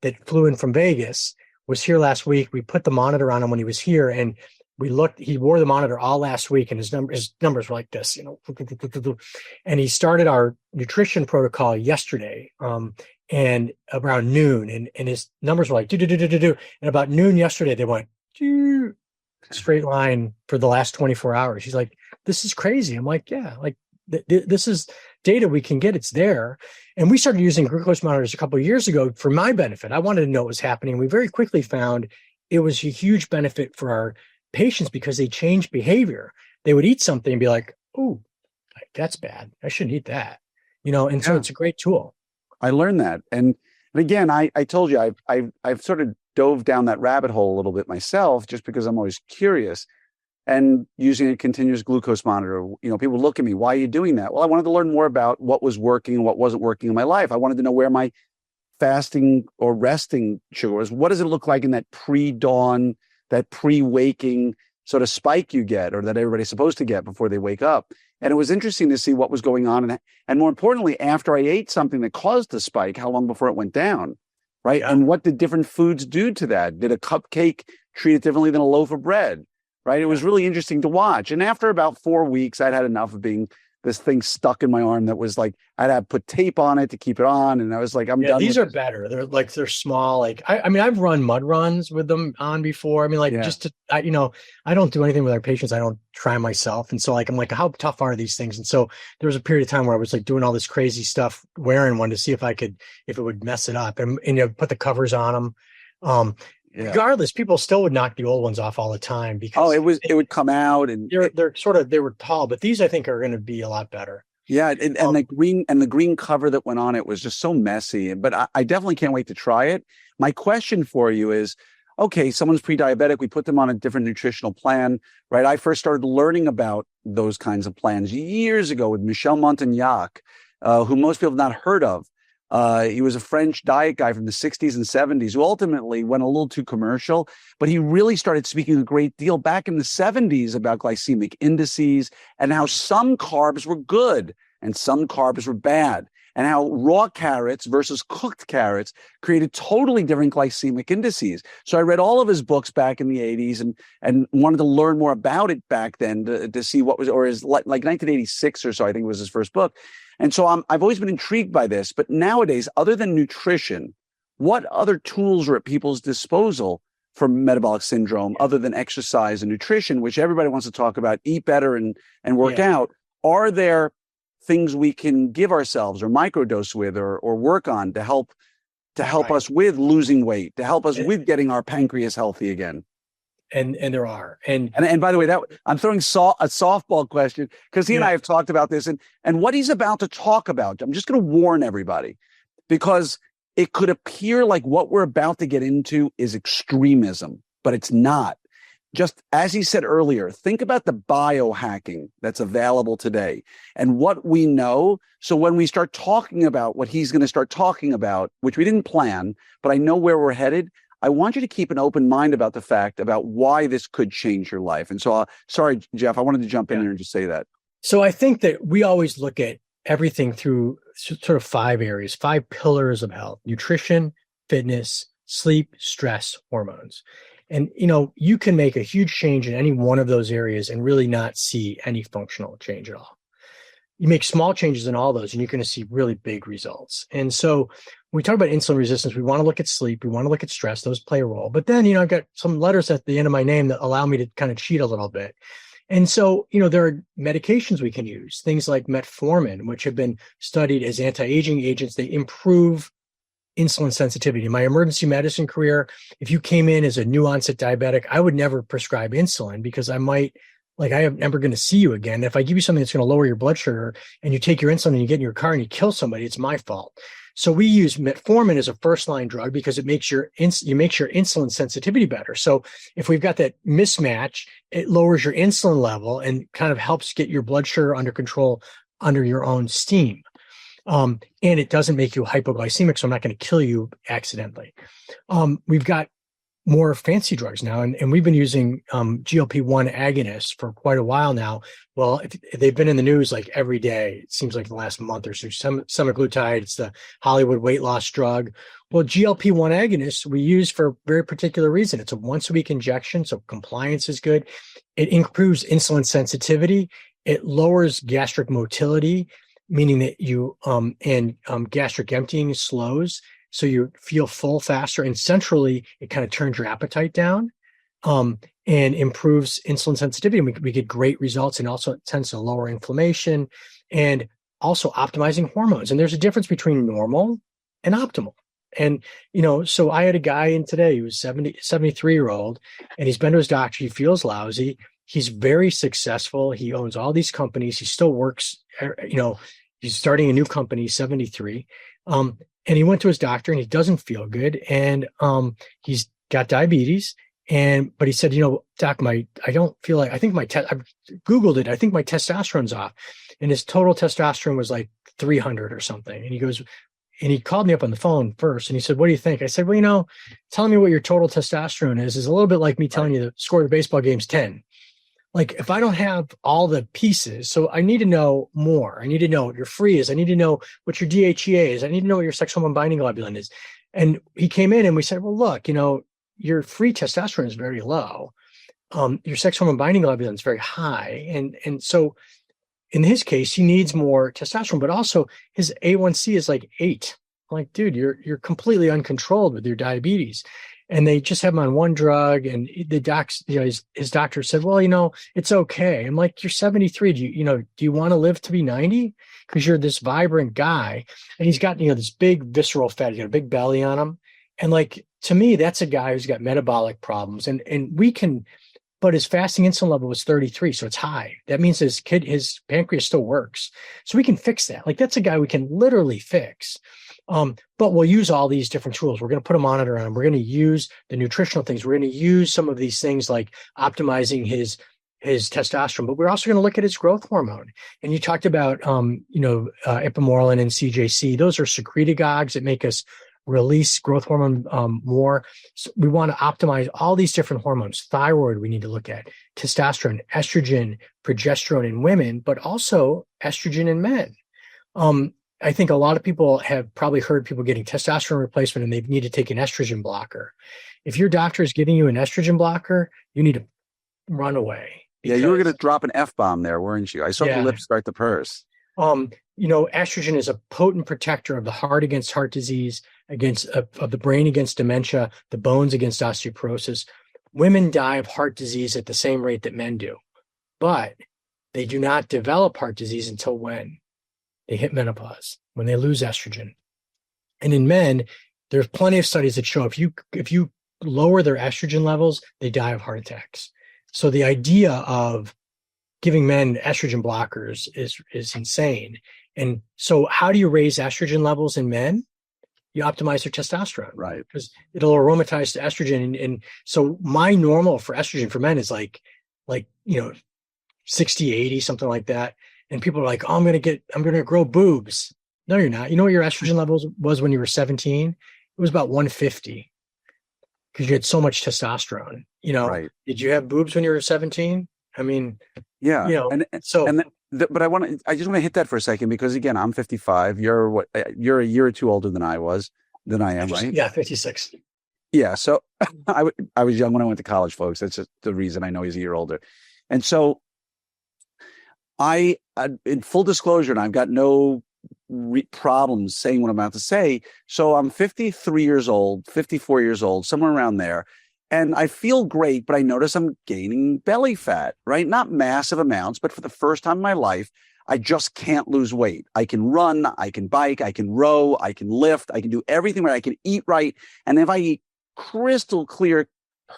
that flew in from Vegas, was here last week. We put the monitor on him when he was here and he wore the monitor all last week and his numbers were like this, and he started our nutrition protocol yesterday, and around noon and his numbers were like, and about noon yesterday, they went straight line for the last 24 hours. He's like, this is crazy. I'm like, yeah, like this is data we can get. It's there. And we started using glucose monitors a couple of years ago for my benefit. I wanted to know what was happening. We very quickly found it was a huge benefit for our patients because they changed behavior. They would eat something and be like, oh, that's bad. I shouldn't eat that. And so it's a great tool. I learned that. And again, I told you, I've sort of dove down that rabbit hole a little bit myself, just because I'm always curious. And using a continuous glucose monitor, people look at me, why are you doing that? Well, I wanted to learn more about what was working and what wasn't working in my life. I wanted to know where my fasting or resting sugar was. What does it look like in that pre-dawn, that pre-waking sort of spike you get, or that everybody's supposed to get before they wake up? And it was interesting to see what was going on. And more importantly, after I ate something that caused the spike, how long before it went down, right? Yeah. And what did different foods do to that? Did a cupcake treat it differently than a loaf of bread, right? It was really interesting to watch. And after about 4 weeks, I'd had enough of being this thing stuck in my arm that was like, I'd have put tape on it to keep it on. And I was like, I'm done. These are better. They're small. Like, I've run mud runs with them on before. I don't do anything with our patients. I don't try myself. And so I'm like, how tough are these things? And so there was a period of time where I was like doing all this crazy stuff, wearing one to see if it would mess it up and put the covers on them. Regardless, people still would knock the old ones off all the time because it would come out and they were tall, but these I think are going to be a lot better. Yeah, and the green cover that went on it was just so messy. But I definitely can't wait to try it. My question for you is, okay, someone's pre-diabetic, we put them on a different nutritional plan, right? I first started learning about those kinds of plans years ago with Michel Montagnac, who most people have not heard of. He was a French diet guy from the 60s and 70s who ultimately went a little too commercial, but he really started speaking a great deal back in the 70s about glycemic indices and how some carbs were good and some carbs were bad, and how raw carrots versus cooked carrots created totally different glycemic indices. So I read all of his books back in the 80s and wanted to learn more about it back then to see what was, or his like 1986 or so, I think was his first book. And so I've always been intrigued by this. But nowadays, other than nutrition, what other tools are at people's disposal for metabolic syndrome other than exercise and nutrition, which everybody wants to talk about, eat better and work out? Are there things we can give ourselves or microdose with or work on to help us with losing weight, to help us with getting our pancreas healthy again? And there are. And by the way, that I'm throwing a softball question because he and I have talked about this and what he's about to talk about. I'm just going to warn everybody because it could appear like what we're about to get into is extremism, but it's not. Just as he said earlier, think about the biohacking that's available today and what we know. So when we start talking about what he's going to start talking about, which we didn't plan, but I know where we're headed, I want you to keep an open mind about the fact about why this could change your life. And so, sorry, Jeff, I wanted to jump in here and just say that. So I think that we always look at everything through sort of 5 areas, 5 pillars of health: nutrition, fitness, sleep, stress, hormones. And, you can make a huge change in any one of those areas and really not see any functional change at all. You make small changes in all those and you're going to see really big results. And so when we talk about insulin resistance, we want to look at sleep, we want to look at stress, those play a role. But then, I've got some letters at the end of my name that allow me to kind of cheat a little bit. And so, there are medications we can use, things like metformin, which have been studied as anti-aging agents. They improve insulin sensitivity. In my emergency medicine career, if you came in as a new onset diabetic, I would never prescribe insulin because I am never going to see you again. If I give you something that's going to lower your blood sugar and you take your insulin and you get in your car and you kill somebody, it's my fault. So we use metformin as a first line drug because it makes your insulin sensitivity better. So if we've got that mismatch, it lowers your insulin level and kind of helps get your blood sugar under control under your own steam. And it doesn't make you hypoglycemic, so I'm not going to kill you accidentally. We've got more fancy drugs now, and we've been using GLP-1 agonists for quite a while now. Well, they've been in the news like every day. It seems like the last month or so. Semaglutide, it's the Hollywood weight loss drug. Well, GLP-1 agonists we use for a very particular reason. It's a once-a-week injection, so compliance is good. It improves insulin sensitivity. It lowers gastric motility, meaning that you gastric emptying slows, so you feel full faster. And centrally, it kind of turns your appetite down and improves insulin sensitivity. And we get great results, and also it tends to lower inflammation and also optimizing hormones. And there's a difference between normal and optimal. And, so I had a guy in today who was 73-year-old, and he's been to his doctor. He feels lousy. He's very successful. He owns all these companies. He still works, he's starting a new company, 73. And he went to his doctor and he doesn't feel good. And he's got diabetes. But he said, doc, I don't feel like, I've Googled it. I think my testosterone's off. And his total testosterone was like 300 or something. And he goes, and he called me up on the phone first and he said, what do you think? I said, well, telling me what your total testosterone is a little bit like me telling you the score of the baseball game's 10. Like, if I don't have all the pieces, so I need to know more. I need to know what your free is. I need to know what your DHEA is. I need to know what your sex hormone binding globulin is. And he came in and we said, well, look, your free testosterone is very low. Your sex hormone binding globulin is very high. And so in his case, he needs more testosterone, but also his A1C is like 8. I'm like, dude, you're completely uncontrolled with your diabetes. And they just have him on one drug, and the docs, his doctor said, well, it's okay. I'm like, you're 73. Do you want to live to be 90? Because you're this vibrant guy, and he's got, this big visceral fat. He's got a big belly on him. And like, to me, that's a guy who's got metabolic problems, and but his fasting insulin level was 33. So it's high. That means his pancreas still works. So we can fix that. Like, that's a guy we can literally fix. But we'll use all these different tools. We're going to put a monitor on him. We're going to use the nutritional things. We're going to use some of these things like optimizing his testosterone, but we're also going to look at his growth hormone. And you talked about, ipamorelin and CJC. Those are secretagogues that make us release growth hormone more. So we want to optimize all these different hormones. Thyroid, we need to look at testosterone, estrogen, progesterone in women, but also estrogen in men. I think a lot of people have probably heard people getting testosterone replacement and they need to take an estrogen blocker. If your doctor is giving you an estrogen blocker, you need to run away. Yeah, you were going to drop an F-bomb there, weren't you? I saw the lips start to purse. Estrogen is a potent protector of the heart against heart disease, of the brain against dementia, the bones against osteoporosis. Women die of heart disease at the same rate that men do, but they do not develop heart disease until when? They hit menopause, when they lose estrogen. And in men, there's plenty of studies that show if you lower their estrogen levels, they die of heart attacks. So the idea of giving men estrogen blockers is insane. And so how do you raise estrogen levels in men? you optimize their testosterone, Right. because it'll aromatize to estrogen. And so my normal for estrogen for men is like, 60, 80, something like that. And people are like, oh, I'm going to grow boobs. No, you're not. You know what your estrogen levels was when you were 17? It was about 150 because you had so much testosterone. Right. Did you have boobs when you were 17? I mean, Yeah. so, But I just want to hit that for a second, because again, I'm 55. You're a year or two older than I am, right? Yeah, 56. Yeah. So I was young when I went to college, folks. That's just the reason I know he's a year older. And so in full disclosure, and I've got no problems saying what I'm about to say. So I'm 53 years old, 54 years old, somewhere around there. And I feel great, but I notice I'm gaining belly fat, right? Not massive amounts, but for the first time in my life, I just can't lose weight. I can run, I can bike, I can row, I can lift, I can do everything right. I can eat right. And if I eat crystal clear,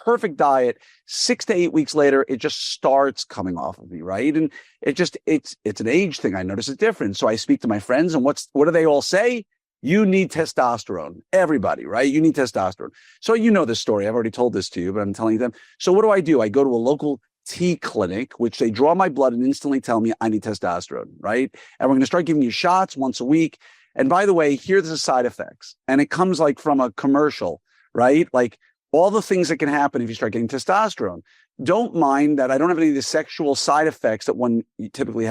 perfect diet, 6 to 8 weeks later, it just starts coming off of me, right? And it's an age thing. I notice a difference. So I speak to my friends, and what do they all say? You need testosterone. Everybody, right? You need testosterone. So you know this story. I've already told this to you, but I'm telling them. So what do? I go to a local T clinic, which they draw my blood and instantly tell me I need testosterone, right? And we're going to start giving you shots once a week. And by the way, here's the side effects. And it comes like from a commercial, right? Like all the things that can happen if you start getting testosterone. Don't mind that I don't have any of the sexual side effects that one typically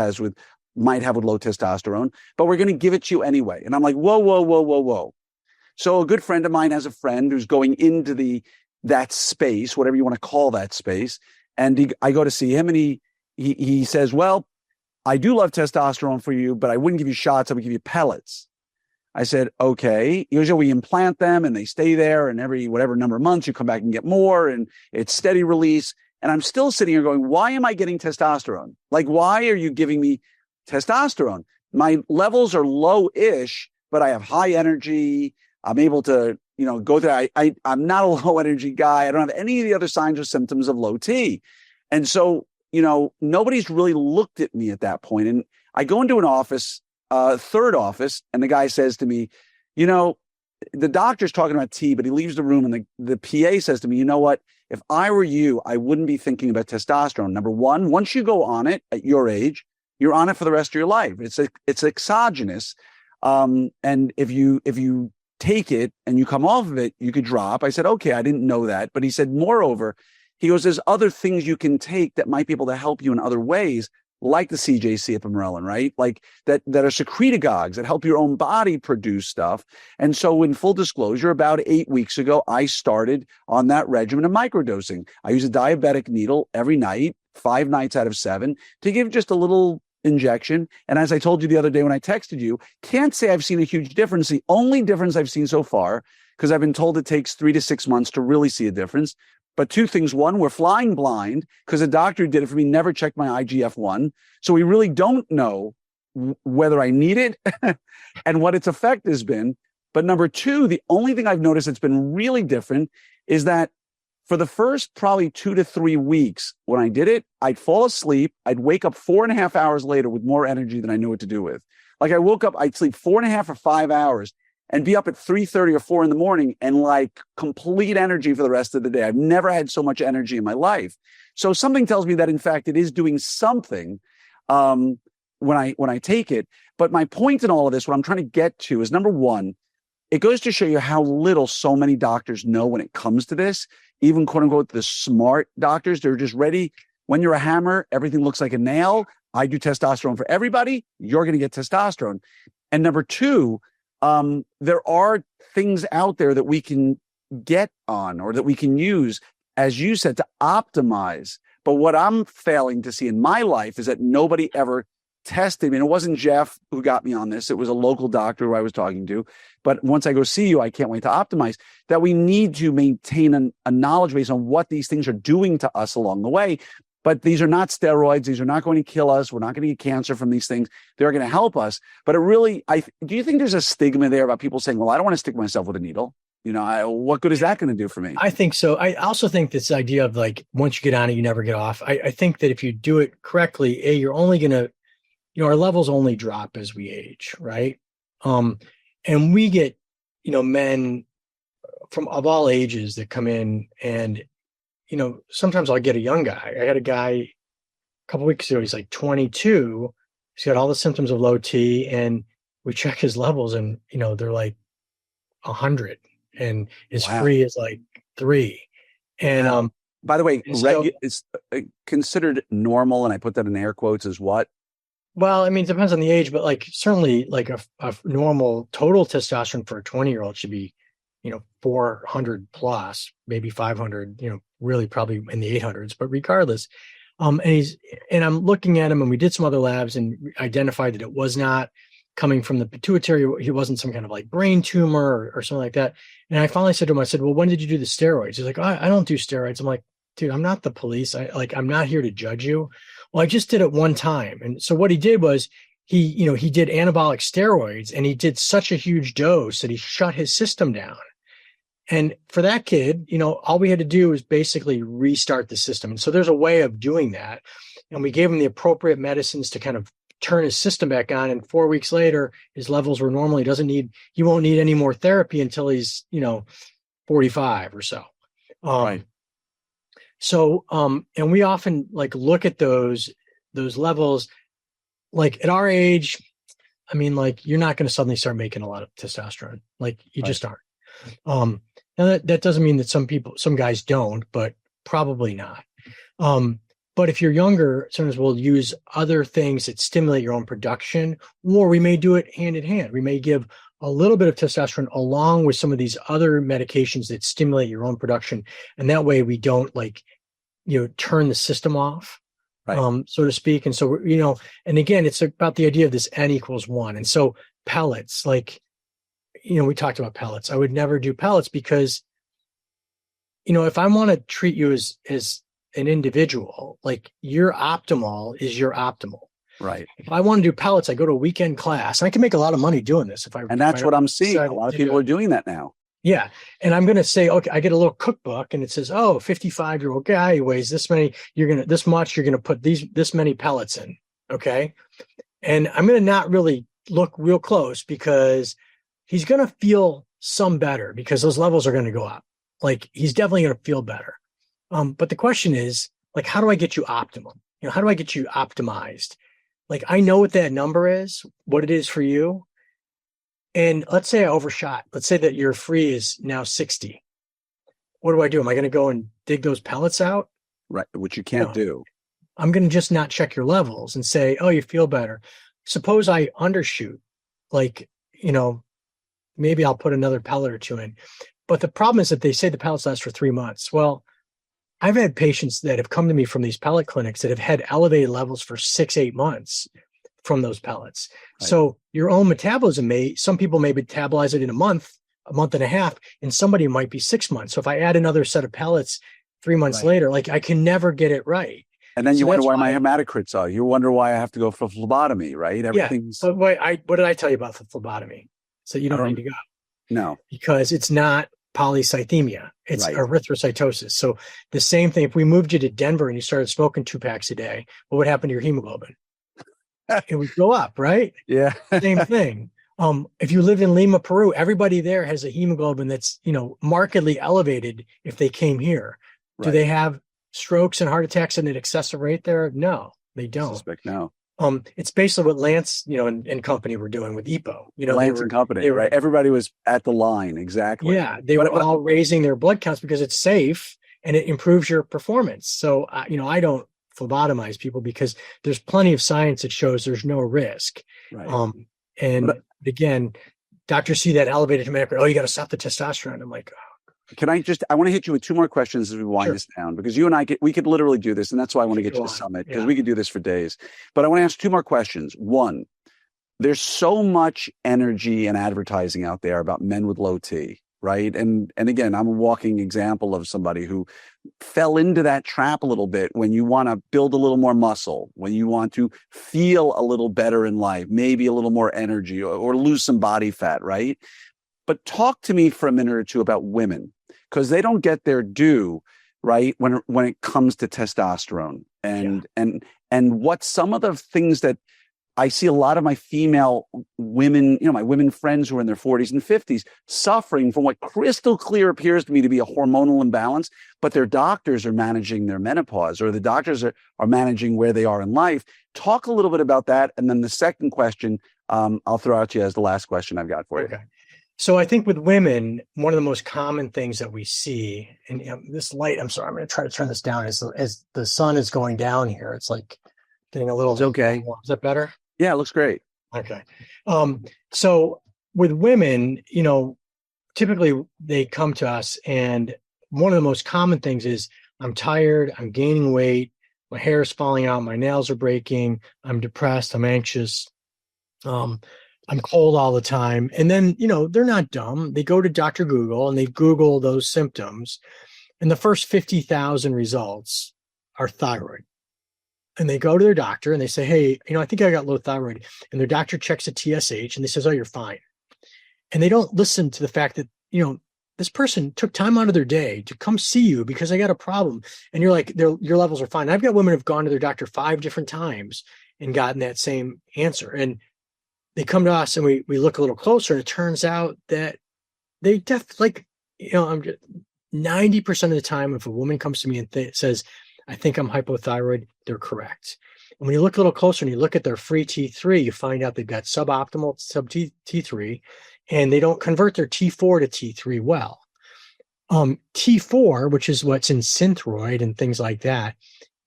might have with low testosterone, but we're going to give it to you anyway. And I'm like, whoa, whoa, whoa, whoa, whoa. So a good friend of mine has a friend who's going into that space, whatever you want to call that space. And I go to see him, and he says, well, I do love testosterone for you, but I wouldn't give you shots. I would give you pellets. I said, okay. Usually we implant them and they stay there, and every whatever number of months you come back and get more, and it's steady release. And I'm still sitting here going, why am I getting testosterone? Like, why are you giving me testosterone? My levels are low-ish, but I have high energy. I'm able to, go through. I'm not a low energy guy. I don't have any of the other signs or symptoms of low T. And so, nobody's really looked at me at that point. And I go into an office, third office, and the guy says to me, the doctor's talking about T, but he leaves the room, and the PA says to me, you know what? If I were you, I wouldn't be thinking about testosterone. Number one, once you go on it at your age, you're on it for the rest of your life. It's exogenous. And if you take it and you come off of it, you could drop. I said, okay, I didn't know that. But he said, moreover, he goes, there's other things you can take that might be able to help you in other ways, like the CJC epimorelin, right? Like that are secretagogues that help your own body produce stuff. And so in full disclosure, about 8 weeks ago, I started on that regimen of microdosing. I use a diabetic needle every night, 5 nights out of 7, to give just a little injection. And as I told you the other day when I texted you, can't say I've seen a huge difference. The only difference I've seen so far, because I've been told it takes 3 to 6 months to really see a difference. But 2 things. One, we're flying blind because the doctor who did it for me never checked my IGF-1. So we really don't know whether I need it and what its effect has been. But number 2, the only thing I've noticed that's been really different is that for the first probably 2 to 3 weeks, when I did it, I'd fall asleep. I'd wake up 4.5 hours later with more energy than I knew what to do with. Like I woke up, I'd sleep 4.5 or 5 hours and be up at 3:30 or 4 in the morning and like complete energy for the rest of the day. I've never had so much energy in my life. So something tells me that in fact it is doing something when I take it. But my point in all of this, what I'm trying to get to is, number one, it goes to show you how little so many doctors know when it comes to this. Even quote unquote the smart doctors, they're just ready. When you're a hammer, everything looks like a nail. I do testosterone for everybody. You're going to get testosterone. And number 2, there are things out there that we can get on or that we can use, as you said, to optimize. But what I'm failing to see in my life is that nobody ever tested me. And it wasn't Jeff who got me on this. It was a local doctor who I was talking to. But once I go see you, I can't wait to optimize. That we need to maintain a knowledge base on what these things are doing to us along the way. But these are not steroids. These are not going to kill us. We're not going to get cancer from these things. They're going to help us. But it really, do you think there's a stigma there about people saying, well, I don't want to stick myself with a needle? What good is that going to do for me? I think so. I also think this idea of like, once you get on it, you never get off. I think that if you do it correctly, you're only going to, our levels only drop as we age, right? And we get men of all ages that come in, and, sometimes I'll get a young guy. I had a guy a couple weeks ago, he's like 22. He's got all the symptoms of low T, and we check his levels, and, they're like 100, and his free is like 3. And, by the way, so, it's considered normal, and I put that in air quotes, as what? Well, I mean, it depends on the age, but like certainly like a normal total testosterone for a 20-year-old should be, 400 plus, maybe 500, really probably in the 800s, but regardless. And I'm looking at him, and we did some other labs and identified that it was not coming from the pituitary. He wasn't some kind of like brain tumor or something like that. And I finally said to him, I said, well, when did you do the steroids? He's like, I don't do steroids. I'm like, dude, I'm not the police. I'm not here to judge you. Well, I just did it one time. And so what he did was he did anabolic steroids, and he did such a huge dose that he shut his system down. And for that kid, all we had to do was basically restart the system. And so there's a way of doing that. And we gave him the appropriate medicines to kind of turn his system back on. And 4 weeks later, his levels were normal. He won't need any more therapy until he's, 45 or so. Right. So, and we often like look at those levels, like at our age. I mean, like, you're not going to suddenly start making a lot of testosterone. Like, you just aren't. Now that doesn't mean that some guys don't, but probably not. But if you're younger, sometimes we'll use other things that stimulate your own production, or we may do it hand in hand. We may give a little bit of testosterone along with some of these other medications that stimulate your own production. And that way we don't turn the system off, right, so to speak. And so, and again, it's about the idea of this N equals 1. And so pellets, like, we talked about pellets. I would never do pellets because, if I want to treat you as an individual, like, your optimal is your optimal. Right. If I want to do pellets, I go to a weekend class, and I can make a lot of money doing this. And that's what I'm seeing. A lot of people are doing that now. Yeah. And I'm going to say, okay, I get a little cookbook, and it says, 55-year-old guy, he weighs this many, you're going to put this many pellets in. Okay. And I'm going to not really look real close, because he's going to feel some better, because those levels are going to go up. Like, he's definitely going to feel better. But the question is, like, how do I get you optimal? How do I get you optimized? Like, I know what that number is, what it is for you. And let's say I overshot. Let's say that your free is now 60. What do? Am I going to go and dig those pellets out? Right. Which you can't do. I'm going to just not check your levels and say, oh, you feel better. Suppose I undershoot, like, maybe I'll put another pellet or 2 in. But the problem is that they say the pellets last for 3 months. Well, I've had patients that have come to me from these pellet clinics that have had elevated levels for 6-8 months from those pellets. Right. So your own metabolism some people may metabolize it in a month and a half, and somebody might be 6 months. So if I add another set of pellets 3 months later, like, I can never get it right. And then you wonder why my hematocrits are. You wonder why I have to go for phlebotomy, right? Everything's. Yeah. But what did I tell you about the phlebotomy? So you don't need to go. No. Because it's not polycythemia. It's erythrocytosis. So the same thing, if we moved you to Denver and you started smoking 2 packs a day, what would happen to your hemoglobin? It would go up, right? Yeah. Same thing. If you lived in Lima, Peru, everybody there has a hemoglobin that's, markedly elevated if they came here. Right. Do they have strokes and heart attacks at an excessive rate there? No, they don't. I suspect no. It's basically what Lance, and company were doing with EPO. Lance and company, right? Everybody was at the line, exactly. Yeah, they were all raising their blood counts because it's safe and it improves your performance. So, I don't phlebotomize people because there's plenty of science that shows there's no risk. Right. But again, doctors see that elevated hematocrit. Oh, you got to stop the testosterone. I'm like, Can I want to hit you with 2 more questions as we wind this down, because you and I we could literally do this. And that's why I want to get you to Summit, because we could do this for days. But I want to ask 2 more questions. One, there's so much energy and advertising out there about men with low T, right? And again, I'm a walking example of somebody who fell into that trap a little bit when you want to build a little more muscle, when you want to feel a little better in life, maybe a little more energy or lose some body fat, right? But talk to me for a minute or two about women, because they don't get their due, right, when it comes to testosterone and what some of the things that I see a lot of my female women, my women friends who are in their 40s and 50s suffering from what crystal clear appears to me to be a hormonal imbalance, but their doctors are managing their menopause, or the doctors are managing where they are in life. Talk a little bit about that. And then the second question, I'll throw out to you as the last question I've got for you. Okay. So I think with women, one of the most common things that we see, and this light, I'm sorry, I'm going to try to turn this down as the sun is going down here. It's like getting a little. It's okay. Warm. Is that better? Yeah, it looks great. Okay. So with women, typically they come to us, and one of the most common things is, I'm tired, I'm gaining weight, my hair is falling out, my nails are breaking, I'm depressed, I'm anxious, I'm cold all the time. And then, they're not dumb. They go to Dr. Google and they Google those symptoms, and the first 50,000 results are thyroid. And they go to their doctor and they say, hey, I think I got low thyroid. And their doctor checks a TSH and they says, oh, you're fine. And they don't listen to the fact that, this person took time out of their day to come see you because they got a problem. And you're like, your levels are fine. I've got women who've gone to their doctor 5 different times and gotten that same answer. And they come to us and we look a little closer, and it turns out that they I'm just 90% of the time, if a woman comes to me and says, I think I'm hypothyroid, they're correct. And when you look a little closer and you look at their free T3, you find out they've got suboptimal T3, and they don't convert their T4 to T3 well. T4, which is what's in Synthroid and things like that,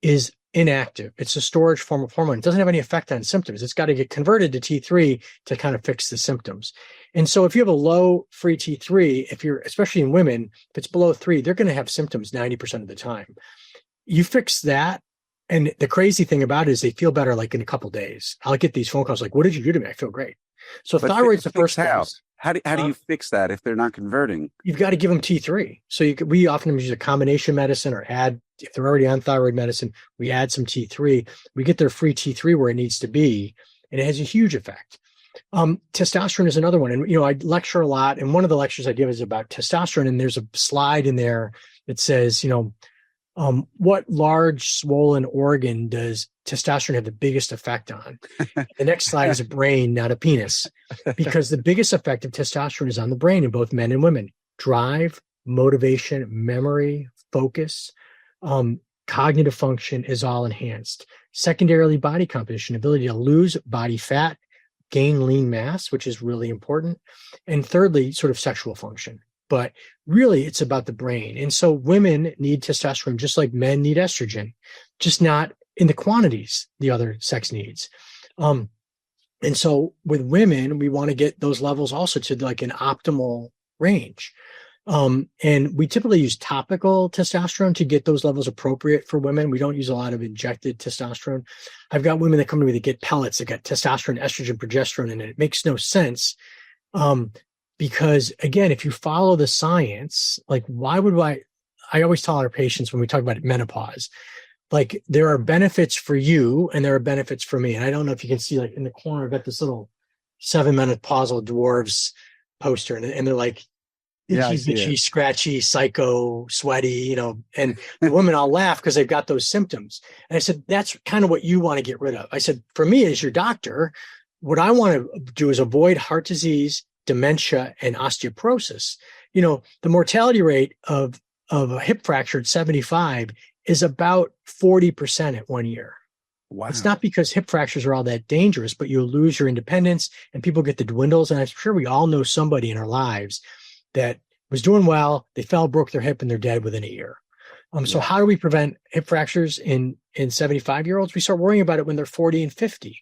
is inactive. It's a storage form of hormone. It doesn't have any effect on symptoms. It's got to get converted to T3 to kind of fix the symptoms. And so if you have a low free T3, especially in women, if it's below 3, they're going to have symptoms 90% of the time. You fix that, and the crazy thing about it is they feel better like in a couple of days. I'll get these phone calls like, what did you do to me? I feel great. So thyroid's the first thing. How do you fix that if they're not converting? You've got to give them T3. So we often use a combination medicine, or if they're already on thyroid medicine, we add some T3. We get their free T3 where it needs to be, and it has a huge effect. Testosterone is another one. And, I lecture a lot, and one of the lectures I give is about testosterone. And there's a slide in there that says, what large swollen organ does testosterone have the biggest effect on? The next slide is a brain, not a penis, because the biggest effect of testosterone is on the brain in both men and women. Drive, motivation, memory, focus, cognitive function is all enhanced. Secondarily, body composition, ability to lose body fat, gain lean mass, which is really important. And thirdly, sort of sexual function. But really, it's about the brain. And so women need testosterone just like men need estrogen, just not in the quantities the other sex needs. And so with women, we want to get those levels also to like an optimal range. And we typically use topical testosterone to get those levels appropriate for women. We don't use a lot of injected testosterone. I've got women that come to me that get pellets that got testosterone, estrogen, progesterone, and it makes no sense. Because again, if you follow the science, like why would I always tell our patients when we talk about menopause, like there are benefits for you and there are benefits for me. And I don't know if you can see, like in the corner, I've got this little 7-menopausal dwarves poster, and they're like itchy, bitchy, scratchy, psycho, sweaty, and the women all laugh because they've got those symptoms. And I said, that's kind of what you want to get rid of. I said, for me as your doctor, what I want to do is avoid heart disease, dementia, and osteoporosis. The mortality rate of a hip fracture at 75 is about 40% at 1 year. Wow. It's not because hip fractures are all that dangerous, but you'll lose your independence and people get the dwindles. And I'm sure we all know somebody in our lives that was doing well, they fell, broke their hip, and they're dead within a year. So how do we prevent hip fractures in 75-year-olds? We start worrying about it when they're 40 and 50.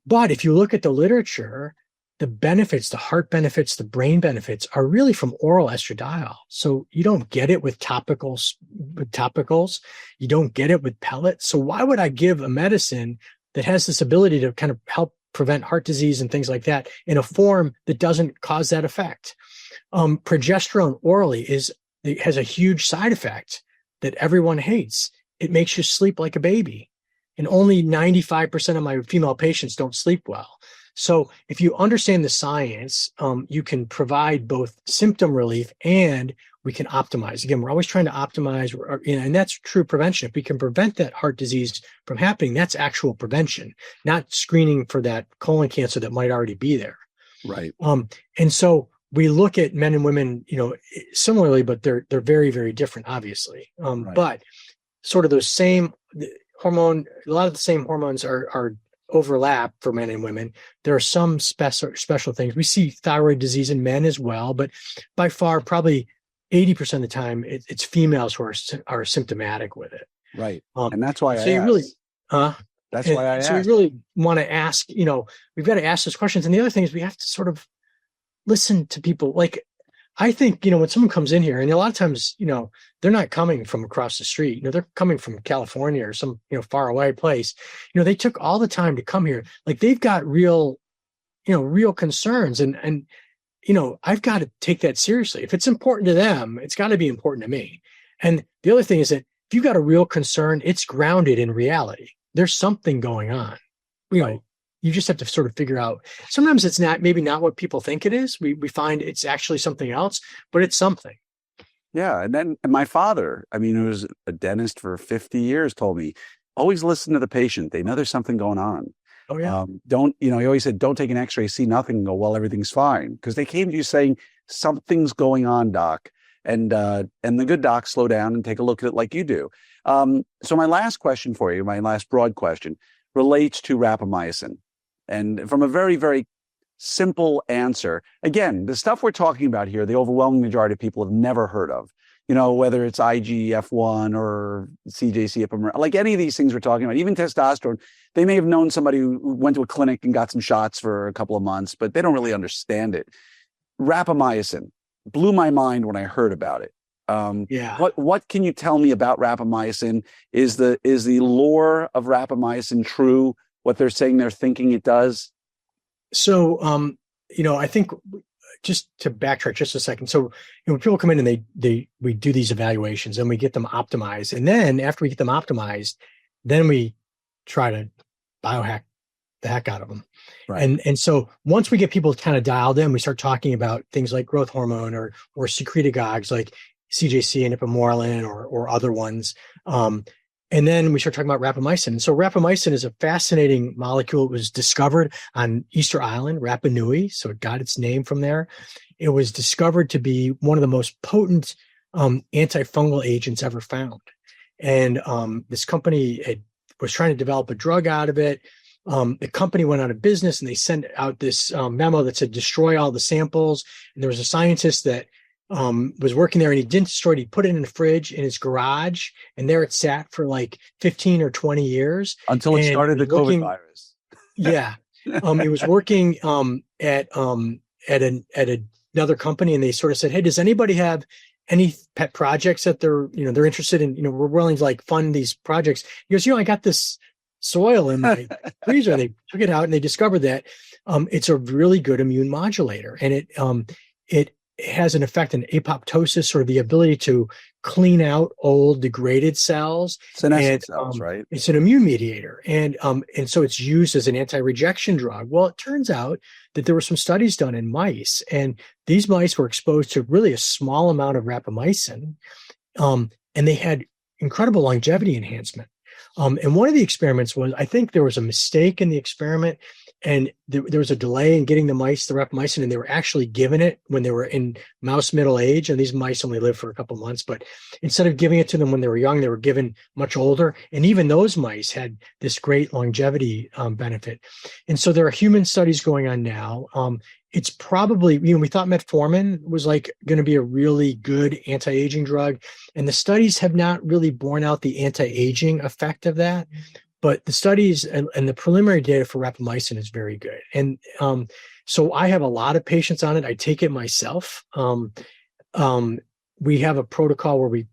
But if you look at the literature, the benefits, the heart benefits, the brain benefits are really from oral estradiol. So you don't get it with topicals. You don't get it with pellets. So why would I give a medicine that has this ability to kind of help prevent heart disease and things like that in a form that doesn't cause that effect? Progesterone orally has a huge side effect that everyone hates. It makes you sleep like a baby. And only 95% of my female patients don't sleep well. So if you understand the science, you can provide both symptom relief and we can optimize. Again, we're always trying to optimize, and that's true prevention. If we can prevent that heart disease from happening, that's actual prevention, not screening for that colon cancer that might already be there. Right. And so we look at men and women, similarly, but they're very, very different, obviously. Right. But sort of those same hormone, a lot of the same hormones are overlap for men and women. There are some special things. We see thyroid disease in men as well, but by far, probably 80% of the time, it's females who are symptomatic with it. Right. And that's why so you really, that's why I asked. So we really want to ask, we've got to ask those questions. And the other thing is we have to sort of listen to people. Like, I think, when someone comes in here, and a lot of times, they're not coming from across the street, they're coming from California or some, far away place. They took all the time to come here. Like, they've got real concerns, and I've got to take that seriously. If it's important to them, it's got to be important to me. And the other thing is that if you've got a real concern, it's grounded in reality. There's something going on. You just have to sort of figure out. Sometimes it's maybe not what people think it is. We find it's actually something else, but it's something. Yeah. And my father, who was a dentist for 50 years, told me, always listen to the patient. They know there's something going on. Oh, yeah. He always said, don't take an x-ray, see nothing, and go, well, everything's fine. Because they came to you saying, something's going on, doc. And the good docs slow down and take a look at it like you do. So my last question for you, my last broad question, relates to rapamycin. And from a very, very simple answer, again, the stuff we're talking about here, the overwhelming majority of people have never heard of. Whether it's IGF-1 or CJC, like any of these things we're talking about, even testosterone, they may have known somebody who went to a clinic and got some shots for a couple of months, but they don't really understand it. Rapamycin blew my mind when I heard about it. What can you tell me about rapamycin? Is the lore of rapamycin true? What they're saying they're thinking it does? So, I think, just to backtrack just a second. So, when people come in and we do these evaluations and we get them optimized. And then after we get them optimized, then we try to biohack the heck out of them. Right. And so once we get people kind of dialed in, we start talking about things like growth hormone or secretagogues like CJC and ipamorelin or other ones. And then we start talking about rapamycin. So rapamycin is a fascinating molecule. It was discovered on Easter Island, Rapa Nui. So it got its name from there. It was discovered to be one of the most potent antifungal agents ever found. And this company was trying to develop a drug out of it. The company went out of business and they sent out this memo that said, destroy all the samples. And there was a scientist that was working there and he didn't destroy it. He put it in the fridge in his garage and there it sat for like 15 or 20 years. Until it started the COVID virus. Yeah. He was working at another company and they sort of said, hey, does anybody have any pet projects that they're interested in? We're willing to fund these projects. He goes, I got this soil in my freezer. And they took it out and they discovered that it's a really good immune modulator. And it has an effect on apoptosis, or the ability to clean out old degraded cells. Senescent cells, right? It's an immune mediator. And so it's used as an anti-rejection drug. Well, it turns out that there were some studies done in mice, and these mice were exposed to really a small amount of rapamycin, and they had incredible longevity enhancement. And one of the experiments was, I think there was a mistake in the experiment, and there was a delay in getting the mice the rapamycin, and they were actually given it when they were in mouse middle age. And these mice only lived for a couple months, but instead of giving it to them when they were young, they were given much older. And even those mice had this great longevity benefit. And so there are human studies going on now. It's probably, we thought metformin was going to be a really good anti-aging drug. And the studies have not really borne out the anti-aging effect of that. But the studies and the preliminary data for rapamycin is very good. And so I have a lot of patients on it. I take it myself. We have a protocol where we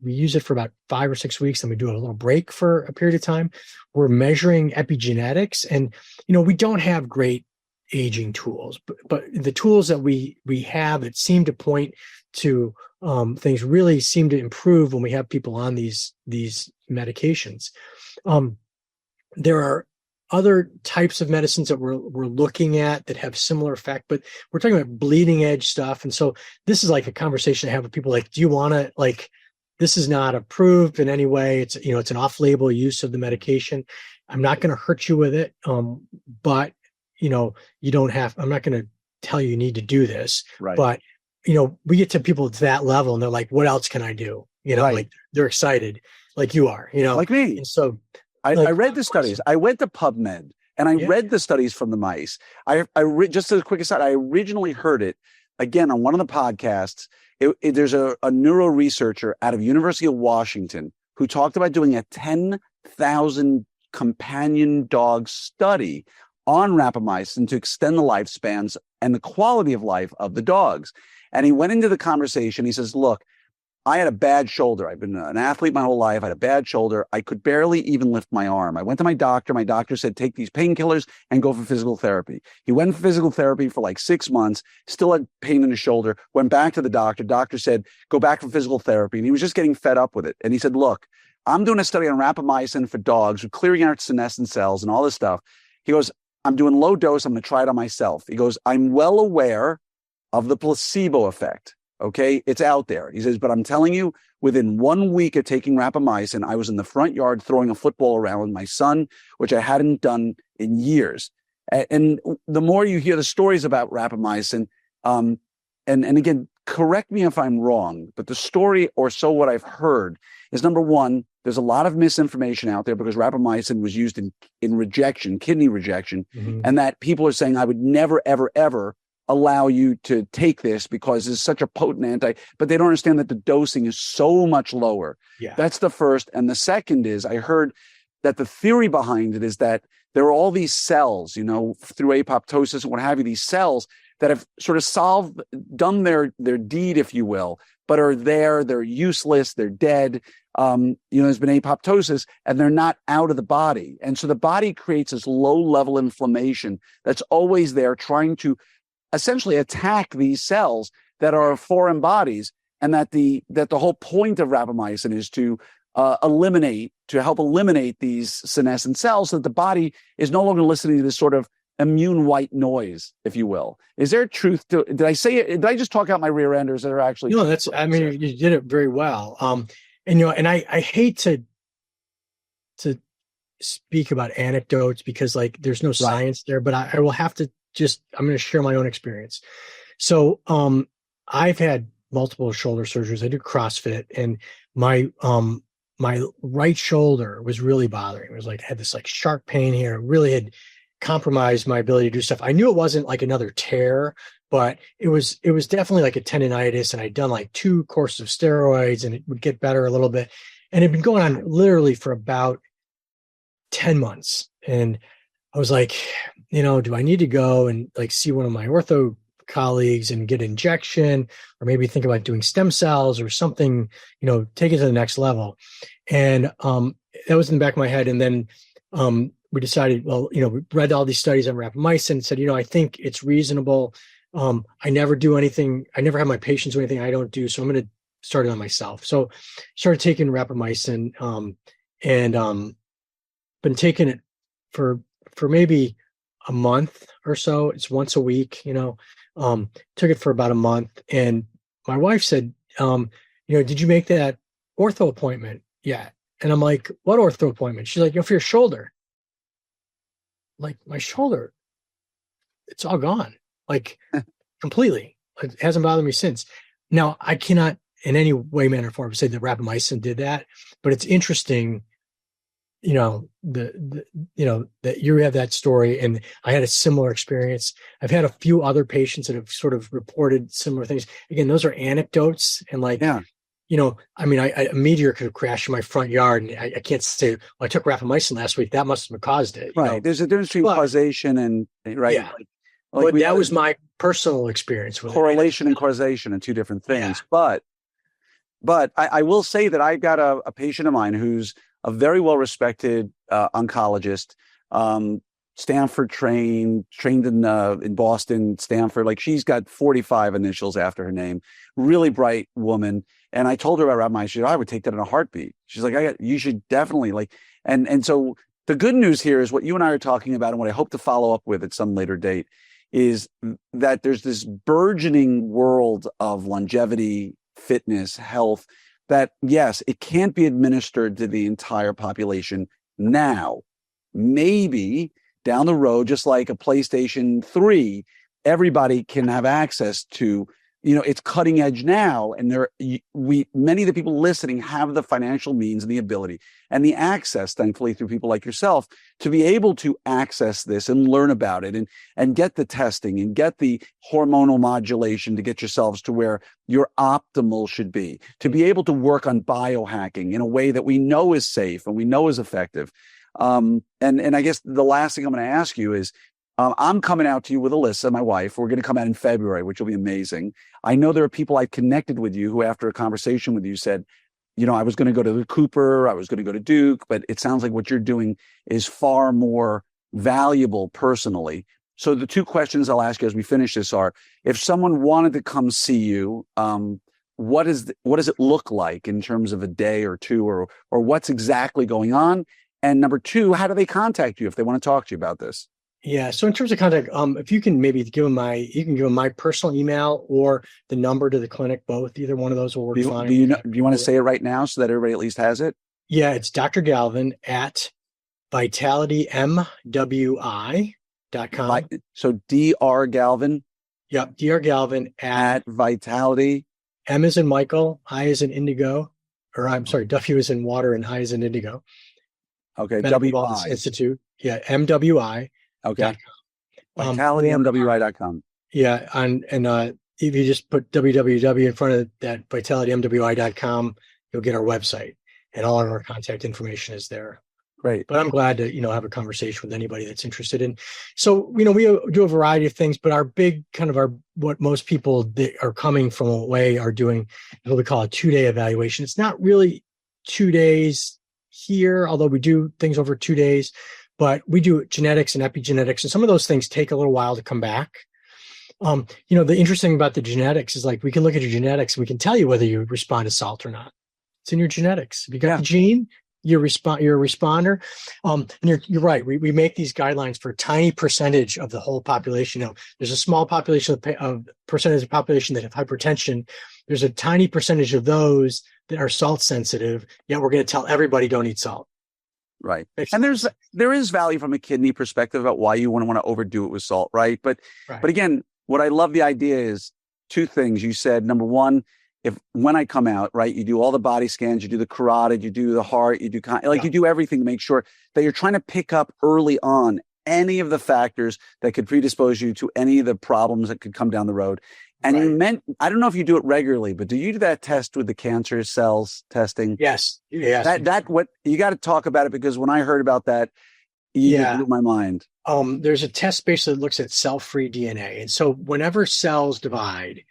use it for about 5 or 6 weeks, and we do a little break for a period of time. We're measuring epigenetics, and we don't have great aging tools, but the tools that we have that seem to point to things really seem to improve when we have people on these medications. There are other types of medicines that we're looking at that have similar effect, but we're talking about bleeding edge stuff. And so this is like a conversation I have with people like, do you want to, like, this is not approved in any way. It's, it's an off-label use of the medication. I'm not going to hurt you with it. But you don't have, I'm not going to tell you need to do this, Right. But, we get to people to that level and they're like, what else can I do? Right. Like they're excited like you are, like me. And so I read the studies. I went to PubMed and I read the studies from the mice. Just as a quick aside, I originally heard it again on one of the podcasts. There's a neuro researcher out of University of Washington who talked about doing a 10,000 companion dog study on rapamycin to extend the lifespans and the quality of life of the dogs. And he went into the conversation. He says, look, I had a bad shoulder. I've been an athlete my whole life. I had a bad shoulder. I could barely even lift my arm. I went to my doctor. My doctor said, take these painkillers and go for physical therapy. He went for physical therapy for like 6 months, still had pain in his shoulder, went back to the doctor. Doctor said, go back for physical therapy. And he was just getting fed up with it. And he said, look, I'm doing a study on rapamycin for dogs, clearing out senescent cells and all this stuff. He goes, I'm doing low dose. I'm going to try it on myself. He goes, I'm well aware of the placebo effect. Okay, it's out there. He says, but I'm telling you, within 1 week of taking rapamycin, I was in the front yard throwing a football around with my son, which I hadn't done in years. And the more you hear the stories about rapamycin, and again, correct me if I'm wrong, but the story or so what I've heard is, number one, there's a lot of misinformation out there because rapamycin was used in rejection, kidney rejection, and that people are saying, I would never, ever, ever allow you to take this because it's such a potent but they don't understand that the dosing is so much lower. Yeah. That's the first. And the second is, I heard that the theory behind it is that there are all these cells, through apoptosis and what have you, these cells that have sort of done their deed, if you will, but are there, they're useless, they're dead. There's been apoptosis and they're not out of the body. And so the body creates this low level inflammation that's always there trying to essentially attack these cells that are foreign bodies, and that the whole point of rapamycin is to help eliminate these senescent cells so that the body is no longer listening to this sort of immune white noise, if you will. Is there truth to, did I say it? Did I just talk out my rear end, or is there actually? No, you did it very well. And I hate to speak about anecdotes because like there's no science there, but I will have to I'm going to share my own experience. So, I've had multiple shoulder surgeries. I do CrossFit, and my right shoulder was really bothering. It was like, I had this like sharp pain here. It really had compromised my ability to do stuff. I knew it wasn't like another tear, but it was definitely like a tendonitis. And I'd done like 2 courses of steroids and it would get better a little bit. And it had been going on literally for about 10 months. And I was like, do I need to go and like see one of my ortho colleagues and get an injection, or maybe think about doing stem cells or something, take it to the next level. And that was in the back of my head. And then we decided, we read all these studies on rapamycin and said, I think it's reasonable. I never do anything. I never have my patients do anything I don't do. So I'm going to start it on myself. So started taking rapamycin and been taking it for maybe a month or so. It's once a week, took it for about a month. And my wife said, did you make that ortho appointment yet? And I'm like, what ortho appointment? She's like, for your shoulder. Like, my shoulder, it's all gone, like completely. It hasn't bothered me since. Now, I cannot in any way, manner, or form say that rapamycin did that, but it's interesting, that you have that story, and I had a similar experience. I've had a few other patients that have sort of reported similar things. Again, those are anecdotes, and like, a meteor could have crashed in my front yard, and I can't say, I took rapamycin last week, that must have caused it. Right. There's a difference between causation and right. Yeah. But that was my personal experience with correlation and causation and 2 different things. Yeah. But I will say that I've got a patient of mine who's a very well-respected oncologist, Stanford trained in Boston, Stanford. Like, she's got 45 initials after her name. Really bright woman. And I told her about rapamycin. She said, I would take that in a heartbeat. She's like, you should definitely like. And so The good news here is what you and I are talking about, and what I hope to follow up with at some later date, is that there's this burgeoning world of longevity, fitness, health, that yes, it can't be administered to the entire population now. Maybe down the road, just like a PlayStation 3, everybody can have access to, it's cutting edge now. And many of the people listening have the financial means and the ability and the access, thankfully, through people like yourself, to be able to access this and learn about it and get the testing and get the hormonal modulation to get yourselves to where your optimal should be, to be able to work on biohacking in a way that we know is safe and we know is effective. And I guess the last thing I'm going to ask you is, I'm coming out to you with Alyssa, my wife. We're going to come out in February, which will be amazing. I know there are people I've connected with you who, after a conversation with you, said, I was going to go to the Cooper, I was going to go to Duke, but it sounds like what you're doing is far more valuable personally. So the two questions I'll ask you as we finish this are, if someone wanted to come see you, what does it look like in terms of a day or two, or what's exactly going on? And number two, how do they contact you if they want to talk to you about this? Yeah. So in terms of contact, if you can maybe give them my personal email or the number to the clinic, both, either one of those will work fine. Do you want to say it right now so that everybody at least has it? Yeah, it's Dr. Galvin at vitalitymwi.com. So Dr. Galvin. Yep. Dr. Galvin at Vitality. M is in Michael, I is in indigo, or I'm sorry, W is in water and I is in indigo. Okay. Metabolic Institute. Yeah. MWI. Okay. VitalityMWI.com. Yeah. And if you just put www in front of that, VitalityMWI.com, you'll get our website, and all of our contact information is there. Great. But I'm glad to, have a conversation with anybody that's interested in. So, we do a variety of things, but our big what most people that are coming from away are doing what we call a 2-day evaluation. It's not really 2 days here, although we do things over 2 days. But we do genetics and epigenetics, and some of those things take a little while to come back. The interesting thing about the genetics is, like, we can look at your genetics and we can tell you whether you respond to salt or not. It's in your genetics. If you got the gene, you're a responder. And you're right. We make these guidelines for a tiny percentage of the whole population. There's a small population of percentage of population that have hypertension. There's a tiny percentage of those that are salt sensitive. Yet we're going to tell everybody don't eat salt. Right. And there is value from a kidney perspective about why you wouldn't want to overdo it with salt, right? But again, what I love the idea is two things. You said, number one, when I come out, right, you do all the body scans, you do the carotid, you do the heart, you do you do everything to make sure that you're trying to pick up early on any of the factors that could predispose you to any of the problems that could come down the road. And I don't know if you do it regularly, but do you do that test with the cancer cells testing? Yes. That what you got to talk about it, because when I heard about that, you blew my mind. There's a test basically that looks at cell-free DNA. And so whenever cells divide,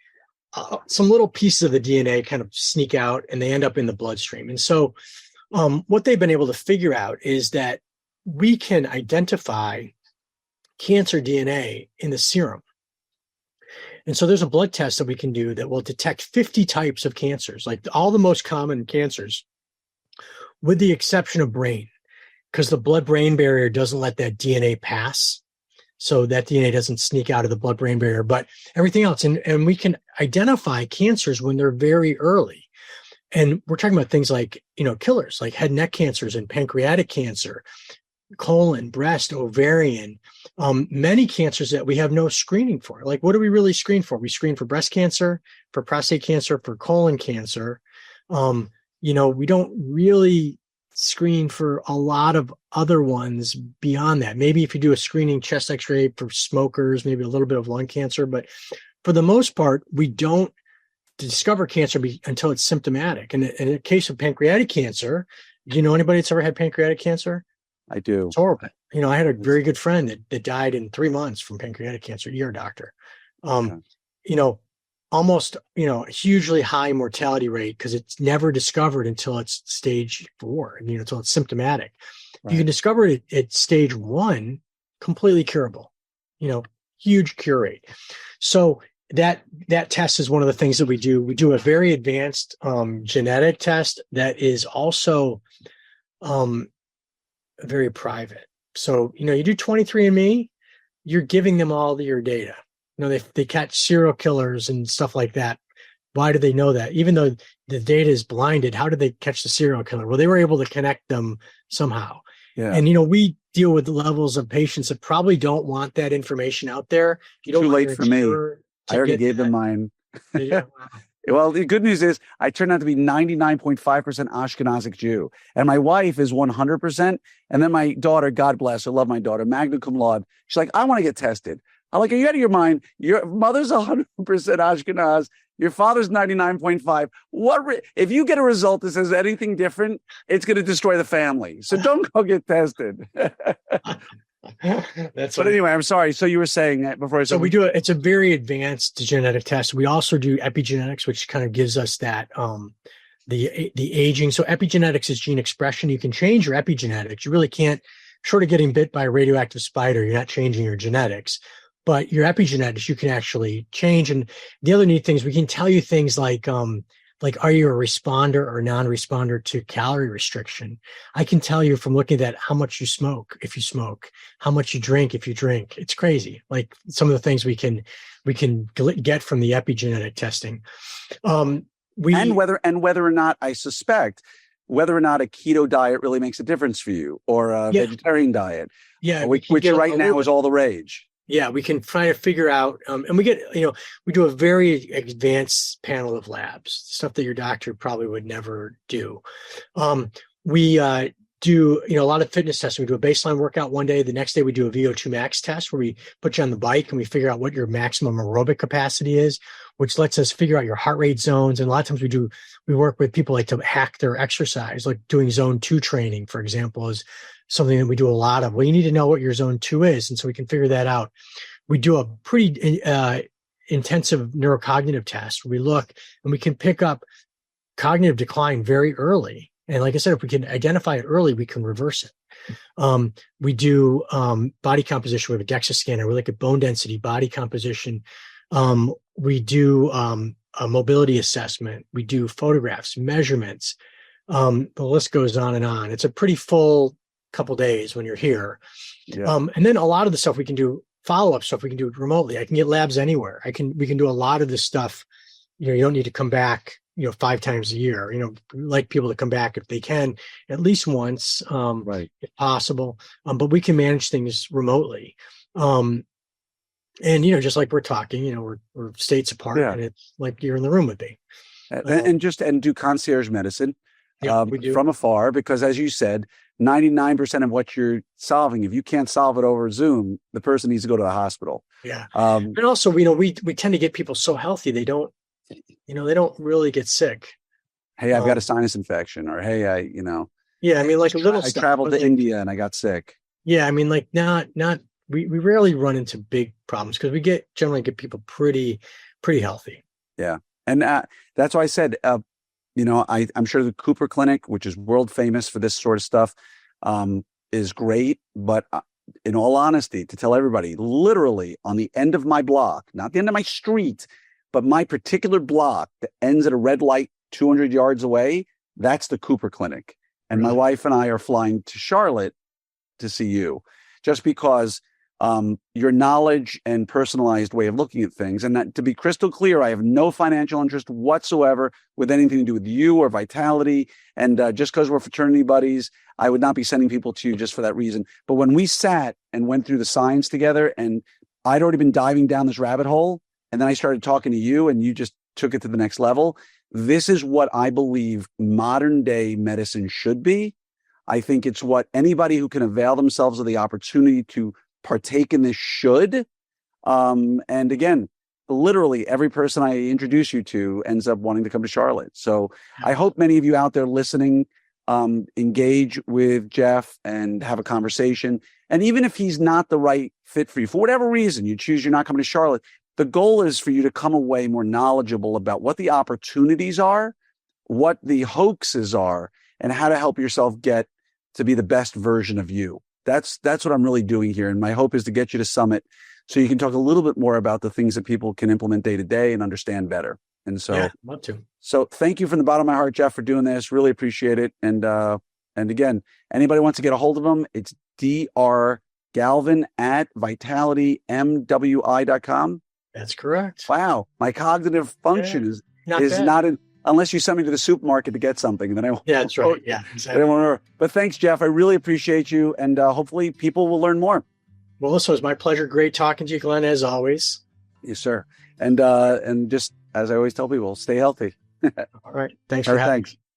some little pieces of the DNA kind of sneak out and they end up in the bloodstream. And so what they've been able to figure out is that we can identify cancer DNA in the serum. And so there's a blood test that we can do that will detect 50 types of cancers, like all the most common cancers, with the exception of brain, because the blood-brain barrier doesn't let that DNA pass. So that DNA doesn't sneak out of the blood-brain barrier, but everything else. And we can identify cancers when they're very early. And we're talking about things like, killers, like head and neck cancers and pancreatic cancer, colon, breast, ovarian, many cancers that we have no screening for. Like, what do we really screen for? We screen for breast cancer, for prostate cancer, for colon cancer. We don't really screen for a lot of other ones beyond that. Maybe if you do a screening chest x-ray for smokers, maybe a little bit of lung cancer, but for the most part, we don't discover cancer until it's symptomatic. And in the case of pancreatic cancer, do you know anybody that's ever had pancreatic cancer? I do. It's horrible. I had a very good friend that died in 3 months from pancreatic cancer, ER doctor. Almost, a hugely high mortality rate because it's never discovered until it's stage 4, until it's symptomatic. Right. You can discover it at stage 1, completely curable, huge cure rate. So that test is one of the things that we do. We do a very advanced genetic test that is also very private. So, you do 23andMe, you're giving them all your data. They catch serial killers and stuff like that. Why do they know that? Even though the data is blinded, how did they catch the serial killer? Well, they were able to connect them somehow. Yeah. And, we deal with levels of patients that probably don't want that information out there. You don't Too late for me. I already gave them mine. Well, the good news is I turned out to be 99.5% Ashkenazic Jew. And my wife is 100%. And then my daughter, God bless her, love my daughter, magna cum laude. She's like, I want to get tested. I'm like, are you out of your mind? Your mother's 100% Ashkenaz. Your father's 99.5. If you get a result that says anything different, it's going to destroy the family. So don't go get tested. But anyway, I'm sorry. So you were saying that before. So we do it's a very advanced genetic test. We also do epigenetics, which kind of gives us that the aging. So epigenetics is gene expression. You can change your epigenetics. You really can't, short of getting bit by a radioactive spider, you're not changing your genetics. But your epigenetics, you can actually change. And the other neat thing is we can tell you things like, are you a responder or non-responder to calorie restriction? I can tell you from looking at how much you smoke, if you smoke, how much you drink, if you drink. It's crazy. Like some of the things we can get from the epigenetic testing. And whether or not, I suspect, whether or not a keto diet really makes a difference for you, or a vegetarian diet, which right now is all the rage. Yeah, we can try to figure out, and we get, we do a very advanced panel of labs, stuff that your doctor probably would never do. We do, a lot of fitness testing. We do a baseline workout one day. The next day we do a VO2 max test where we put you on the bike and we figure out what your maximum aerobic capacity is, which lets us figure out your heart rate zones. And a lot of times we work with people like to hack their exercise, like doing zone 2 training, for example, is something that we do a lot of. Well, you need to know what your zone 2 is. And so we can figure that out. We do a pretty intensive neurocognitive test where we look and we can pick up cognitive decline very early. And like I said, if we can identify it early, we can reverse it. We do body composition. We have a DEXA scanner. We look at bone density, body composition. We do a mobility assessment. We do photographs, measurements. The list goes on and on. It's a pretty full couple days when you're here. Yeah. And then a lot of the stuff we can do, follow-up stuff we can do remotely. I can get labs anywhere. We can do a lot of this stuff. You don't need to come back, 5 times a year. Like people to come back if they can at least once, right, if possible. But we can manage things remotely. And just like we're talking, we're states apart, and it's like you're in the room with me. And do concierge medicine from afar, because as you said, 99% of what you're solving, if you can't solve it over Zoom, the person needs to go to the hospital. Yeah. And also, we tend to get people so healthy, they don't really get sick. Hey, I've got a sinus infection, or hey, yeah, I mean, like a little I traveled to India and I got sick. Yeah. I mean, like we rarely run into big problems because we generally get people pretty healthy. Yeah. And that's why I said, I'm sure the Cooper Clinic, which is world famous for this sort of stuff, is great. But in all honesty, to tell everybody, literally on the end of my block, not the end of my street, but my particular block that ends at a red light 200 yards away, that's the Cooper Clinic. And my wife and I are flying to Charlotte to see you, just because your knowledge and personalized way of looking at things. And that, to be crystal clear, I have no financial interest whatsoever with anything to do with you or Vitality. And just because we're fraternity buddies, I would not be sending people to you just for that reason. But when we sat and went through the science together, and I'd already been diving down this rabbit hole, and then I started talking to you and you just took it to the next level. This is what I believe modern day medicine should be. I think it's what anybody who can avail themselves of the opportunity to partake in this should. And again, literally every person I introduce you to ends up wanting to come to Charlotte. So I hope many of you out there listening engage with Jeff and have a conversation. And even if he's not the right fit for you, for whatever reason you choose you're not coming to Charlotte, the goal is for you to come away more knowledgeable about what the opportunities are, what the hoaxes are, and how to help yourself get to be the best version of you. That's what I'm really doing here. And my hope is to get you to Summit so you can talk a little bit more about the things that people can implement day to day and understand better. And so, love to. So thank you from the bottom of my heart, Jeff, for doing this. Really appreciate it. And And again, anybody wants to get a hold of him, it's Dr. Galvin at vitalitymwi.com. That's correct. Wow. My cognitive function is bad. not in, unless you send me to the supermarket to get something, then I won't. Yeah, that's right. Yeah, I exactly. don't want to, but thanks, Jeff. I really appreciate you. And hopefully people will learn more. Melissa, it was my pleasure. Great talking to you, Glenn, as always. Yes, sir. And just as I always tell people, stay healthy. All right. Thanks All for right, having me. thanks.